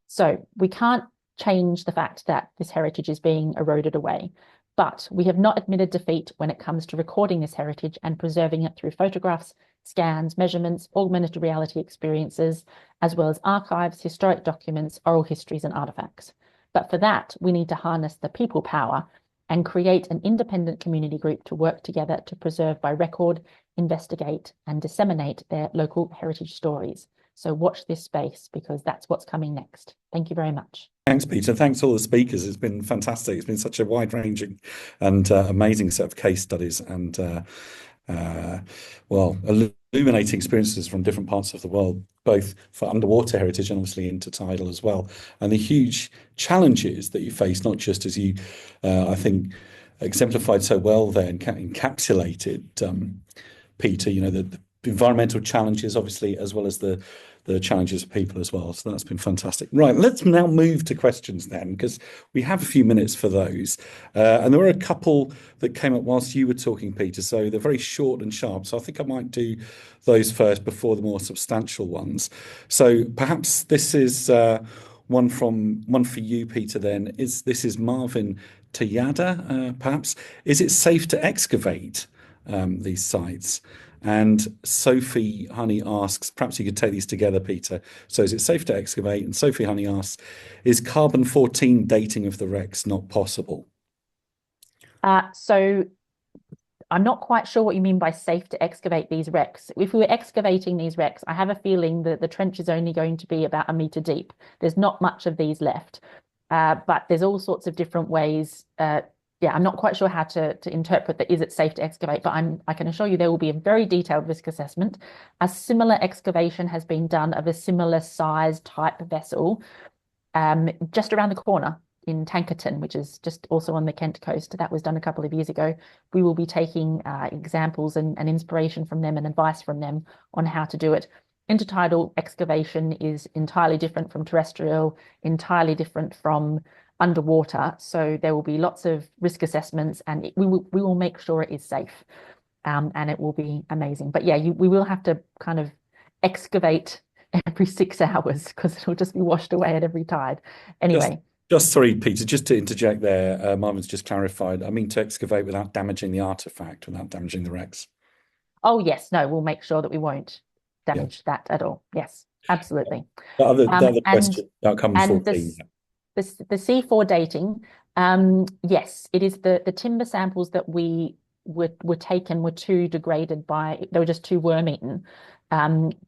So we can't change the fact that this heritage is being eroded away, but we have not admitted defeat when it comes to recording this heritage and preserving it through photographs, scans, measurements, augmented reality experiences, as well as archives, historic documents, oral histories, and artifacts. But for that, we need to harness the people power and create an independent community group to work together to preserve by record, investigate, and disseminate their local heritage stories. So watch this space because that's what's coming next. Thank you very much. Thanks, Peter. Thanks to all the speakers. It's been fantastic. It's been such a wide-ranging and amazing set of case studies and illuminating experiences from different parts of the world, both for underwater heritage and obviously intertidal as well. And the huge challenges that you face, not just as you, I think, exemplified so well there and encapsulated, Peter, the environmental challenges, obviously, as well as the challenges of people as well. So that's been fantastic. Right, let's now move to questions then, because we have a few minutes for those. And there were a couple that came up whilst you were talking, Peter. So they're very short and sharp. So I think I might do those first before the more substantial ones. So perhaps this is one for you, Peter, then. This is Marvin Tayada, perhaps. Is it safe to excavate these sites? And Sophie Honey asks, perhaps you could take these together, Peter. So is it safe to excavate? And Sophie Honey asks, is carbon-14 dating of the wrecks not possible? So I'm not quite sure what you mean by safe to excavate these wrecks. If we were excavating these wrecks, I have a feeling that the trench is only going to be about 1 meter deep. There's not much of these left, but there's all sorts of different ways. Yeah, I'm not quite sure how to interpret that. Is it safe to excavate? But I can assure you there will be a very detailed risk assessment. A similar excavation has been done of a similar size type vessel just around the corner in Tankerton, which is just also on the Kent coast. That was done a couple of years ago. We will be taking examples and inspiration from them and advice from them on how to do it. Intertidal excavation is entirely different from terrestrial, entirely different from underwater, so there will be lots of risk assessments, and we will make sure it is safe, and it will be amazing. But yeah, we will have to kind of excavate every 6 hours because it'll just be washed away at every tide. Anyway, just sorry, Peter, just to interject there, Marvin's just clarified. I mean to excavate without damaging the artifact, without damaging the wrecks. Oh yes, no, we'll make sure that we won't damage that at all. Yes, absolutely. The other question about carbon-14. The C4 dating, yes, it is the timber samples that were taken were too degraded they were just too worm-eaten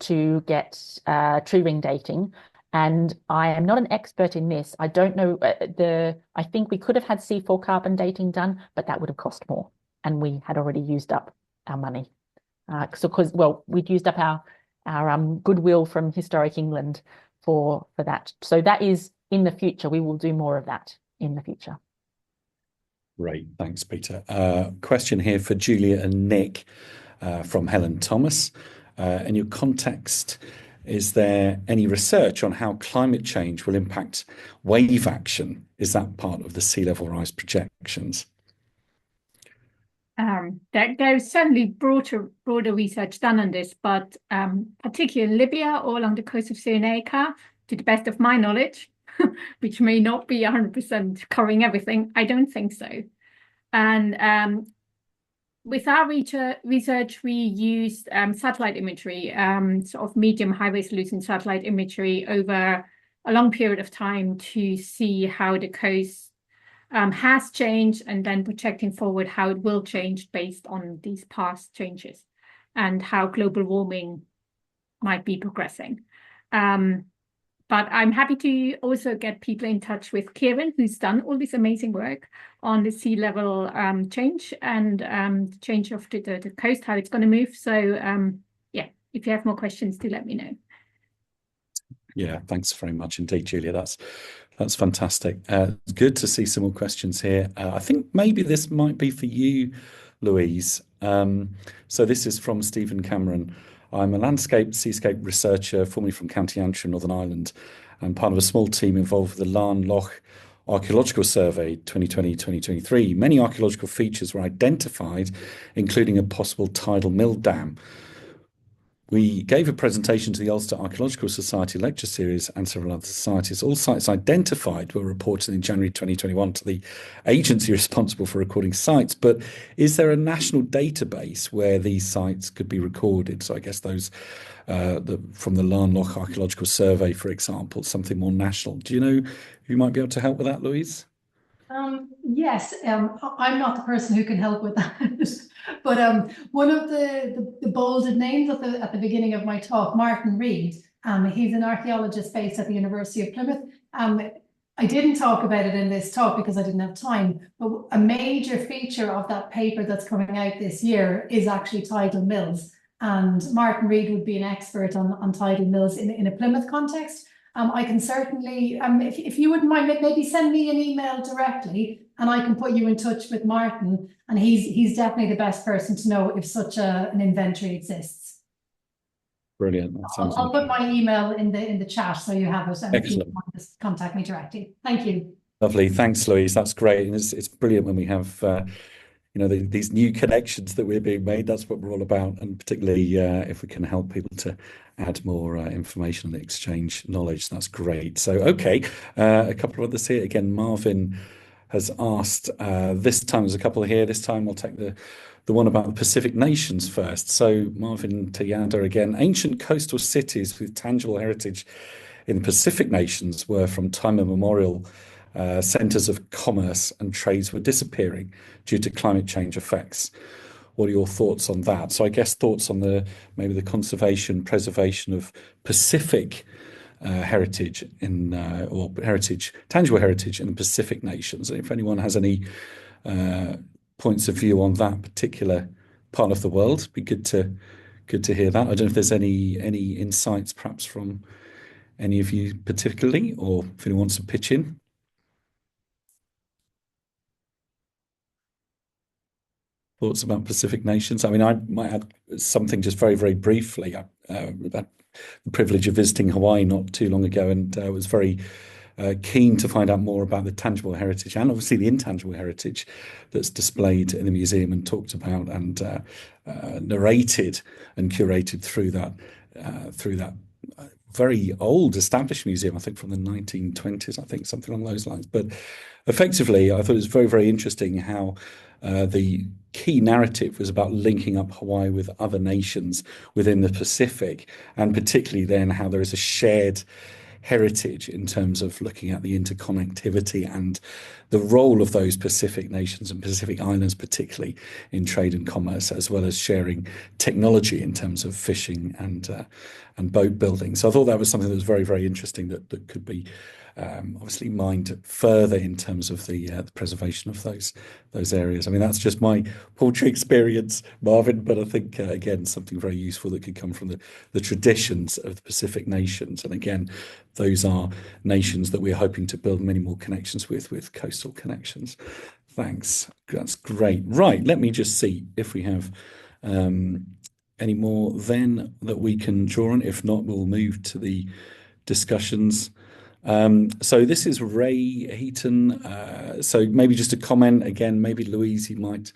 to get tree ring dating. And I am not an expert in this. I don't know, I think we could have had C4 carbon dating done, but that would have cost more. And we had already used up our money. We'd used up our goodwill from Historic England for that. So that is in the future. We will do more of that in the future. Great, thanks, Peter. Question here for Julia and Nick from Helen Thomas. In your context, is there any research on how climate change will impact wave action? Is that part of the sea level rise projections? There's certainly broader research done on this, but particularly in Libya or along the coast of Cyrenaica, to the best of my knowledge, which may not be 100% covering everything, I don't think so. And with our research, we used satellite imagery, sort of medium high resolution satellite imagery over a long period of time to see how the coast has changed, and then projecting forward how it will change based on these past changes and how global warming might be progressing. But I'm happy to also get people in touch with Kieran, who's done all this amazing work on the sea level change and change of the coast, how it's going to move. So yeah, if you have more questions, do let me know. Yeah, thanks very much indeed, Julia. That's fantastic. It's good to see some more questions here. I think maybe this might be for you, Louise. So this is from Stephen Cameron. I'm a landscape seascape researcher, formerly from County Antrim, Northern Ireland, and part of a small team involved with the Larne Loch Archaeological Survey 2020-2023. Many archaeological features were identified, including a possible tidal mill dam. We gave a presentation to the Ulster Archaeological Society lecture series and several other societies. All sites identified were reported in January 2021 to the agency responsible for recording sites. But is there a national database where these sites could be recorded? So I guess those from the Larne Loch Archaeological Survey, for example, something more national. Do you know who might be able to help with that, Louise? Yes, I'm not the person who can help with that. But one of the bolded names at the beginning of my talk, Martin Reid, he's an archaeologist based at the University of Plymouth. I didn't talk about it in this talk because I didn't have time, but a major feature of that paper that's coming out this year is actually tidal mills. And Martin Reid would be an expert on tidal mills in a Plymouth context. I can certainly, if you wouldn't mind, maybe send me an email directly and I can put you in touch with Martin, and he's definitely the best person to know if such an inventory exists. Brilliant. I'll put my email in the chat so you have it, and if you want to contact me directly. Thank you. Lovely. Thanks, Louise. That's great. And it's brilliant when we have these new connections that we're being made. That's what we're all about, and particularly if we can help people to add more information and exchange knowledge, that's great. So okay, a couple of others here. Again, Marvin has asked, this time there's a couple here. This time I'll take the one about the Pacific nations first. So Marvin Tayada again, ancient coastal cities with tangible heritage in the Pacific nations were from time immemorial centres of commerce, and trades were disappearing due to climate change effects. What are your thoughts on that? So I guess thoughts on maybe the conservation, preservation of Pacific heritage or tangible heritage in the Pacific nations. And if anyone has any points of view on that particular part of the world, it'd be good to hear that. I don't know if there's any insights perhaps from any of you particularly, or if anyone wants to pitch in. Thoughts about Pacific nations? I mean, I might add something just very, very briefly. I had the privilege of visiting Hawaii not too long ago, and was very keen to find out more about the tangible heritage and obviously the intangible heritage that's displayed in the museum and talked about and narrated and curated through that very old established museum, I think from the 1920s, I think, something along those lines. But effectively, I thought it was very, very interesting how the key narrative was about linking up Hawaii with other nations within the Pacific, and particularly then how there is a shared heritage in terms of looking at the interconnectivity and the role of those Pacific nations and Pacific islands, particularly in trade and commerce, as well as sharing technology in terms of fishing and boat building. So I thought that was something that was very, very interesting that could be obviously mined further in terms of the preservation of those areas. I mean, that's just my poultry experience, Marvin, but I think again something very useful that could come from the traditions of the Pacific nations. And again, those are nations that we're hoping to build many more connections with coastal connections. Thanks. That's great. Right, let me just see if we have any more then that we can draw on. If not, we'll move to the discussions. So this is Ray Heaton. So maybe just a comment again, maybe Louise, you might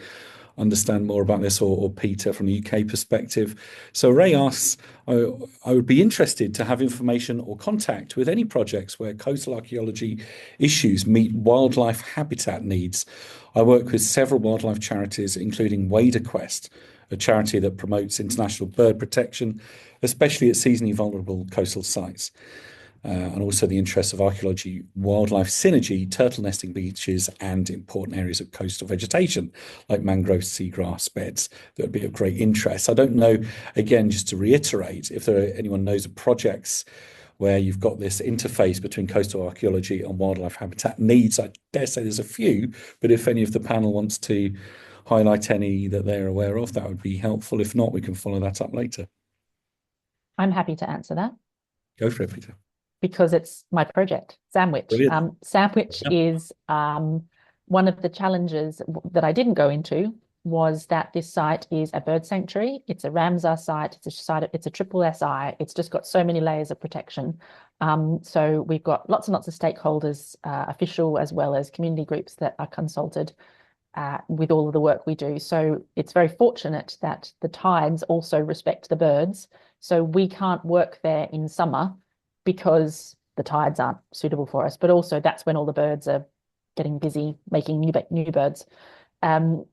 understand more about this, or Peter from the UK perspective. So Ray asks, I would be interested to have information or contact with any projects where coastal archaeology issues meet wildlife habitat needs. I work with several wildlife charities, including Wader Quest, a charity that promotes international bird protection, especially at seasonally vulnerable coastal sites. and also the interests of archaeology, wildlife synergy, turtle nesting beaches, and important areas of coastal vegetation like mangrove seagrass beds that would be of great interest. I don't know, again, just to reiterate, if anyone knows of projects where you've got this interface between coastal archaeology and wildlife habitat needs. I dare say there's a few, but if any of the panel wants to highlight any that they're aware of, that would be helpful. If not, we can follow that up later. I'm happy to answer that. Go for it, Peter. Because it's my project, Sandwich. Sandwich is one of the challenges that I didn't go into was that this site is a bird sanctuary. It's a Ramsar site. It's a triple SI. It's just got so many layers of protection. So we've got lots and lots of stakeholders, official as well as community groups that are consulted with all of the work we do. So it's very fortunate that the tides also respect the birds. So we can't work there in summer because the tides aren't suitable for us. But also that's when all the birds are getting busy making new birds.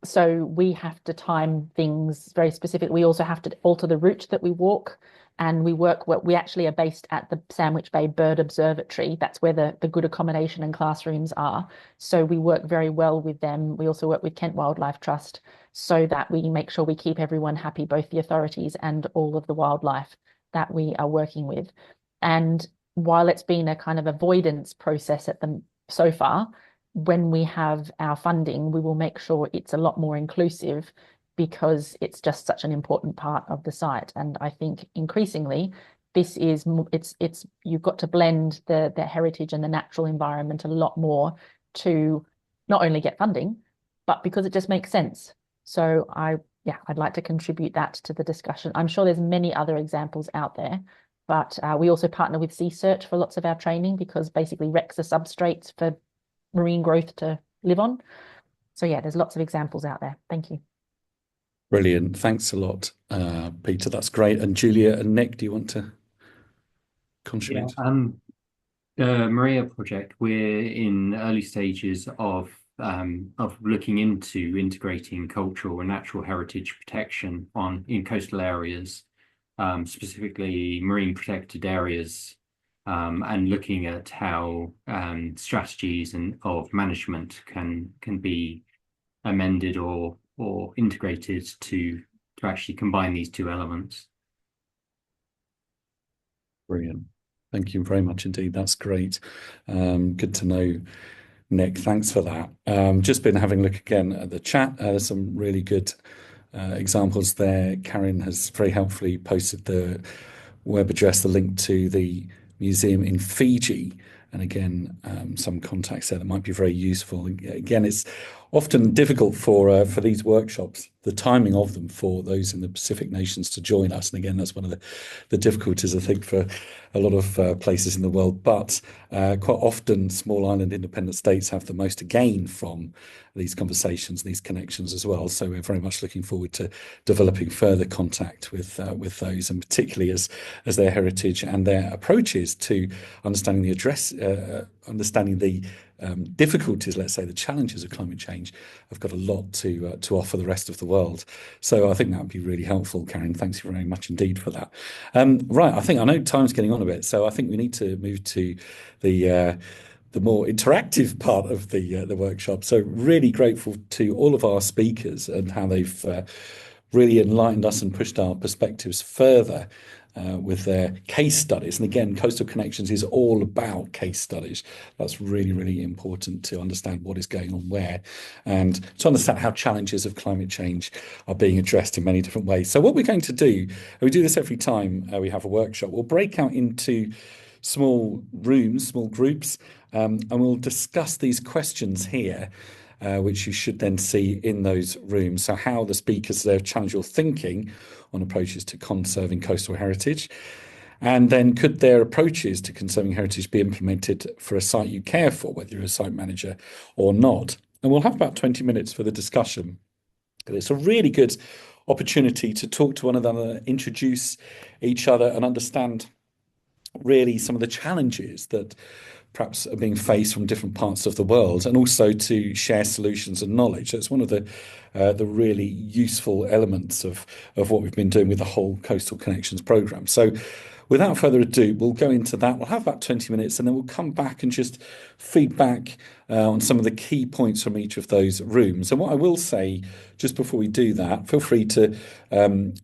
So we have to time things very specifically. We also have to alter the route that we walk, and we actually are based at the Sandwich Bay Bird Observatory. That's where the good accommodation and classrooms are. So we work very well with them. We also work with Kent Wildlife Trust so that we make sure we keep everyone happy, both the authorities and all of the wildlife that we are working with. And while it's been a kind of avoidance process so far, when we have our funding, we will make sure it's a lot more inclusive because it's just such an important part of the site. And I think increasingly, you've got to blend the heritage and the natural environment a lot more to not only get funding, but because it just makes sense. So I'd like to contribute that to the discussion. I'm sure there's many other examples out there, but we also partner with Sea Search for lots of our training because basically wrecks are substrates for marine growth to live on. So yeah, there's lots of examples out there. Thank you. Brilliant. Thanks a lot, Peter. That's great. And Julia and Nick, do you want to contribute? Yeah, the Maria project, we're in early stages of looking into integrating cultural and natural heritage protection in coastal areas, specifically marine protected areas, and looking at how strategies of management can be amended or integrated to actually combine these two elements. Brilliant. Thank you very much indeed. That's great. Good to know, Nick. Thanks for that. Just been having a look again at the chat. There's some really good examples there. Karen has very helpfully posted the web address, the link to the museum in Fiji, and again some contacts there that might be very useful. Again, it's often difficult for these workshops, the timing of them for those in the Pacific nations to join us, and again that's one of the difficulties I think for a lot of places in the world, but quite often small island independent states have the most to gain from these conversations, these connections as well. So we're very much looking forward to developing further contact with those, and particularly as their heritage and their approaches to understanding the difficulties, let's say the challenges of climate change, have got a lot to offer the rest of the world. So I think that would be really helpful, Karen. Thanks very much indeed for that. Right, I know time's getting on a bit, so I think we need to move to the more interactive part of the workshop. So really grateful to all of our speakers and how they've really enlightened us and pushed our perspectives further with their case studies. And again, Coastal Connections is all about case studies. That's really, really important to understand what is going on where and to understand how challenges of climate change are being addressed in many different ways. So what we're going to do, we do this every time we have a workshop, we'll break out into small rooms, small groups, and we'll discuss these questions here, which you should then see in those rooms. So how the speakers there challenge your thinking on approaches to conserving coastal heritage, and then could their approaches to conserving heritage be implemented for a site you care for, whether you're a site manager or not. And we'll have about 20 minutes for the discussion. It's a really good opportunity to talk to one another, introduce each other, and understand really some of the challenges that perhaps are being faced from different parts of the world, and also to share solutions and knowledge. So it's one of the really useful elements of what we've been doing with the whole Coastal Connections programme. So without further ado, we'll go into that. We'll have about 20 minutes and then we'll come back and just feedback on some of the key points from each of those rooms. And what I will say, just before we do that, feel free to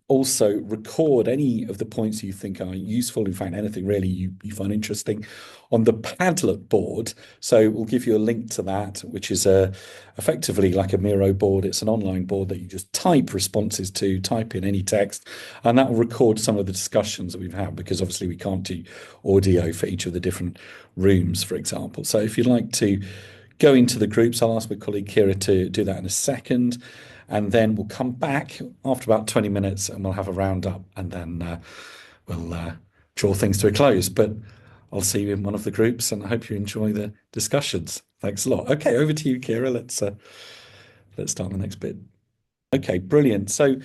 also record any of the points you think are useful, in fact, anything really you find interesting, on the Padlet board. So we'll give you a link to that, which is effectively like a Miro board. It's an online board that you just type responses to, type in any text, and that will record some of the discussions that we've had, because obviously we can't do audio for each of the different rooms, for example. So if you'd like to go into the groups, I'll ask my colleague Kira to do that in a second, and then we'll come back after about 20 minutes and we'll have a roundup, and then we'll draw things to a close. But I'll see you in one of the groups, and I hope you enjoy the discussions. Thanks a lot. Okay, over to you, Kira. Let's start the next bit. Okay, brilliant. So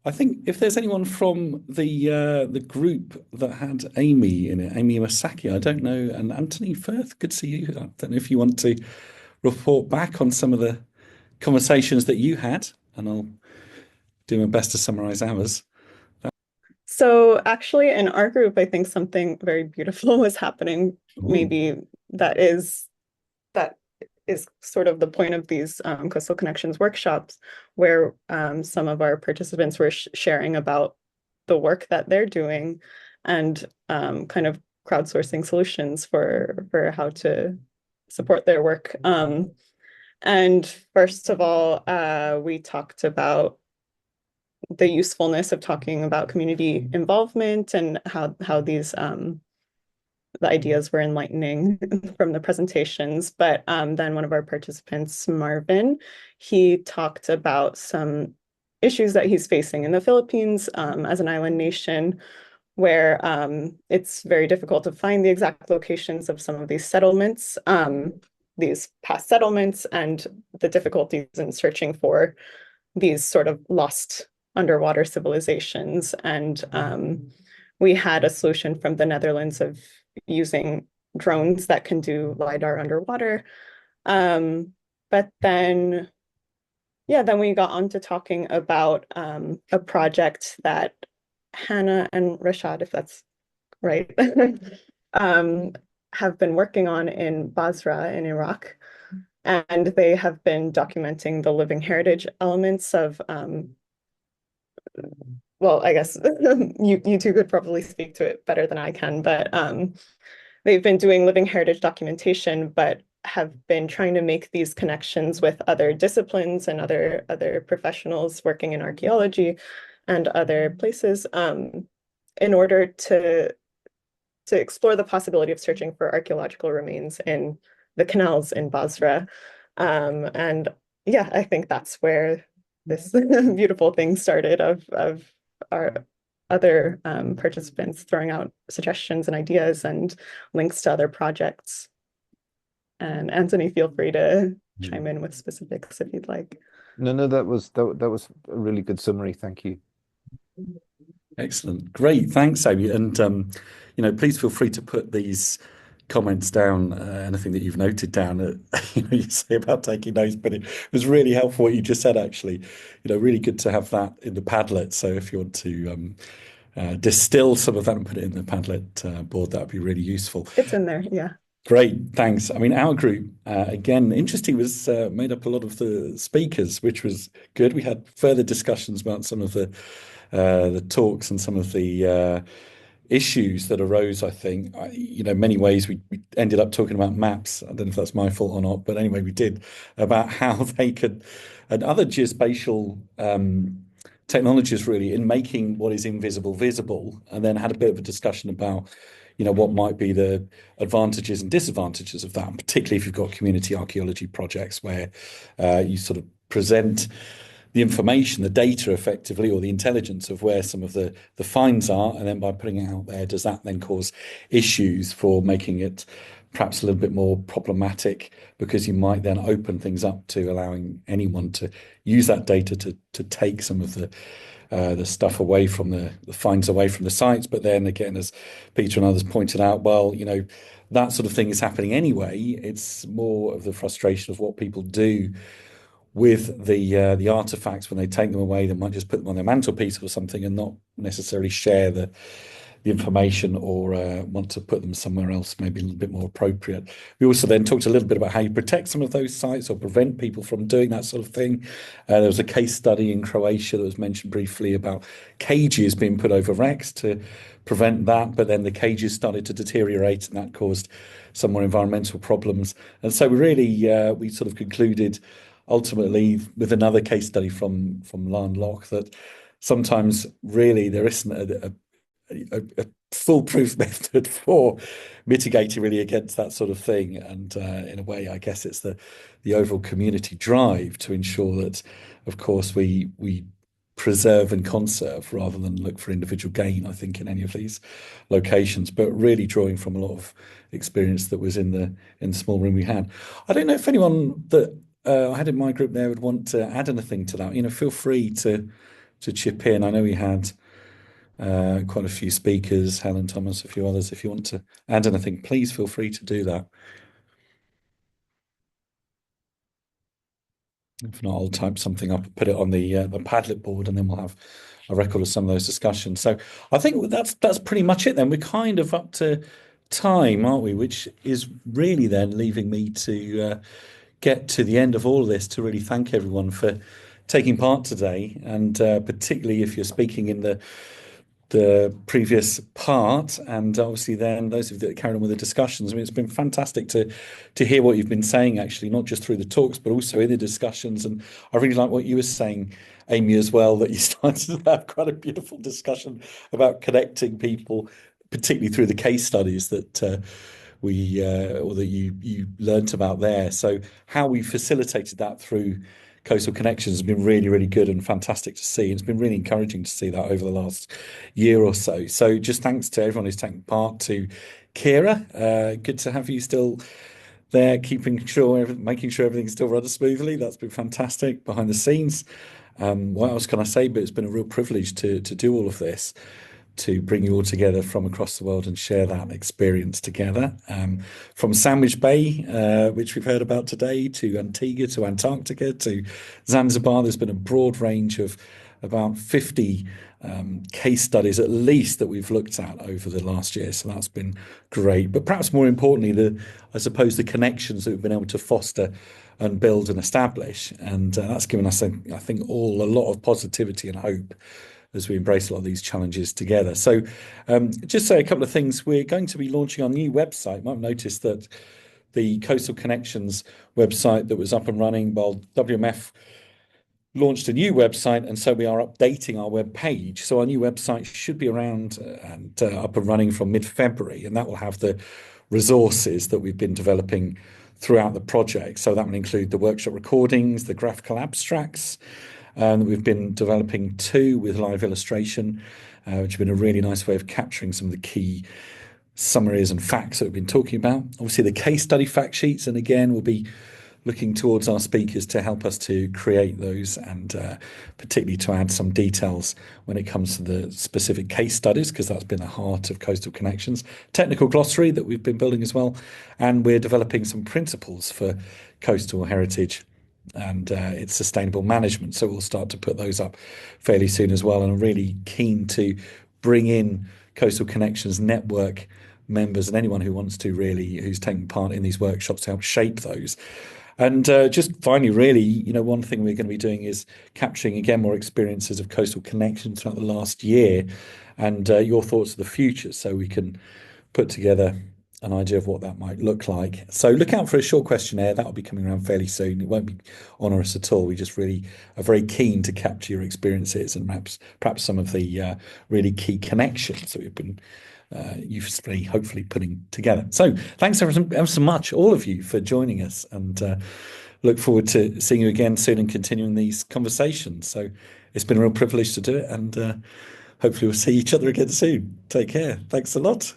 I think if there's anyone from the group that had Amy in it, Amy Iwasaki, I don't know, and Anthony Firth, good to see you. I don't know if you want to report back on some of the conversations that you had, and I'll do my best to summarize ours. So actually in our group, I think something very beautiful was happening. Ooh. Maybe that is sort of the point of these Coastal Connections workshops, where some of our participants were sharing about the work that they're doing and kind of crowdsourcing solutions for how to support their work. And first of all, we talked about the usefulness of talking about community involvement and how these the ideas were enlightening from the presentations. But then one of our participants, Marvin, he talked about some issues that he's facing in the Philippines as an island nation, where it's very difficult to find the exact locations of some of these settlements, these past settlements, and the difficulties in searching for these sort of lost underwater civilizations. And we had a solution from the Netherlands of using drones that can do LiDAR underwater. But then, then we got on to talking about a project that Hannah and Rashad, if that's right, have been working on in Basra in Iraq. And they have been documenting the living heritage elements of well, I guess you two could probably speak to it better than I can, but they've been doing living heritage documentation, but have been trying to make these connections with other disciplines and other professionals working in archaeology and other places in order to explore the possibility of searching for archaeological remains in the canals in Basra. And yeah, I think that's where this beautiful thing started of our other participants throwing out suggestions and ideas and links to other projects. And Anthony, feel free to chime in with specifics if you'd like. No, that was a really good summary. Thank you. Excellent. Great. Thanks, Amy. And, please feel free to put these comments down, anything that you've noted down, you say about taking notes, but it was really helpful what you just said, actually. Really good to have that in the Padlet. So if you want to distill some of that and put it in the Padlet board, that would be really useful. It's in there, yeah. Great, thanks. I mean, our group, again, interesting, was made up a lot of the speakers, which was good. We had further discussions about some of the talks and some of the issues that arose, I think. Many ways we ended up talking about maps. I don't know if that's my fault or not, but anyway, we did, about how they could, and other geospatial technologies really, in making what is invisible visible, and then had a bit of a discussion about what might be the advantages and disadvantages of that, particularly if you've got community archaeology projects where you sort of present the information, the data effectively, or the intelligence of where some of the finds are, and then by putting it out there, does that then cause issues for making it perhaps a little bit more problematic, because you might then open things up to allowing anyone to use that data to take some of the stuff away from the finds away from the sites. But then again, as Peter and others pointed out, well, that sort of thing is happening anyway. It's more of the frustration of what people do with the artifacts when they take them away. They might just put them on their mantelpiece or something and not necessarily share the information or want to put them somewhere else, maybe a little bit more appropriate. We also then talked a little bit about how you protect some of those sites or prevent people from doing that sort of thing. There was a case study in Croatia that was mentioned briefly about cages being put over wrecks to prevent that, but then the cages started to deteriorate and that caused some more environmental problems. And so we sort of concluded ultimately with another case study from Landloch that sometimes really there isn't a foolproof method for mitigating really against that sort of thing. And in a way, I guess it's the overall community drive to ensure that, of course, we preserve and conserve rather than look for individual gain, I think, in any of these locations, but really drawing from a lot of experience that was in the small room we had. I don't know if anyone that I had in my group there would want to add anything to that. Feel free to chip in. I know we had quite a few speakers, Helen, Thomas, a few others. If you want to add anything, please feel free to do that. If not, I'll type something up, put it on the Padlet board, and then we'll have a record of some of those discussions. So I think that's pretty much it then. We're kind of up to time, aren't we? Which is really then leaving me to get to the end of all of this to really thank everyone for taking part today, and particularly if you're speaking in the previous part, and obviously then those of you that carried on with the discussions. I mean, it's been fantastic to hear what you've been saying, actually, not just through the talks, but also in the discussions. And I really like what you were saying, Amy, as well, that you started to have quite a beautiful discussion about connecting people, particularly through the case studies that or that you learnt about there. So how we facilitated that through Coastal Connections has been really, really good and fantastic to see. It's been really encouraging to see that over the last year or so. So just thanks to everyone who's taken part. To Kira, good to have you still there, making sure everything still runs smoothly. That's been fantastic behind the scenes. What else can I say? But it's been a real privilege to do all of this, to bring you all together from across the world and share that experience together. From Sandwich Bay, which we've heard about today, to Antigua, to Antarctica, to Zanzibar, there's been a broad range of about 50 case studies at least that we've looked at over the last year. So that's been great. But perhaps more importantly, I suppose the connections that we've been able to foster and build and establish. And that's given us, I think, all a lot of positivity and hope as we embrace a lot of these challenges together. So just say a couple of things. We're going to be launching our new website. You might have noticed that the Coastal Connections website that was up and running, well, WMF launched a new website, and so we are updating our web page. So our new website should be around and up and running from mid-February, and that will have the resources that we've been developing throughout the project. So that will include the workshop recordings, the graphical abstracts, that we've been developing too, with live illustration, which has been a really nice way of capturing some of the key summaries and facts that we've been talking about. Obviously, the case study fact sheets, and again, we'll be looking towards our speakers to help us to create those, and particularly to add some details when it comes to the specific case studies, because that's been the heart of Coastal Connections. Technical glossary that we've been building as well, and we're developing some principles for coastal heritage and its sustainable management. So we'll start to put those up fairly soon as well. And I'm really keen to bring in Coastal Connections network members and anyone who wants to really, who's taking part in these workshops, to help shape those. And just finally, really, one thing we're going to be doing is capturing again more experiences of Coastal Connections throughout the last year, and your thoughts of the future, so we can put together an idea of what that might look like. So look out for a short questionnaire. That will be coming around fairly soon. It won't be onerous at all. We just really are very keen to capture your experiences and perhaps some of the really key connections that we've been usefully, hopefully, putting together. So thanks ever so much, all of you, for joining us, and look forward to seeing you again soon and continuing these conversations. So it's been a real privilege to do it, and hopefully we'll see each other again soon. Take care. Thanks a lot.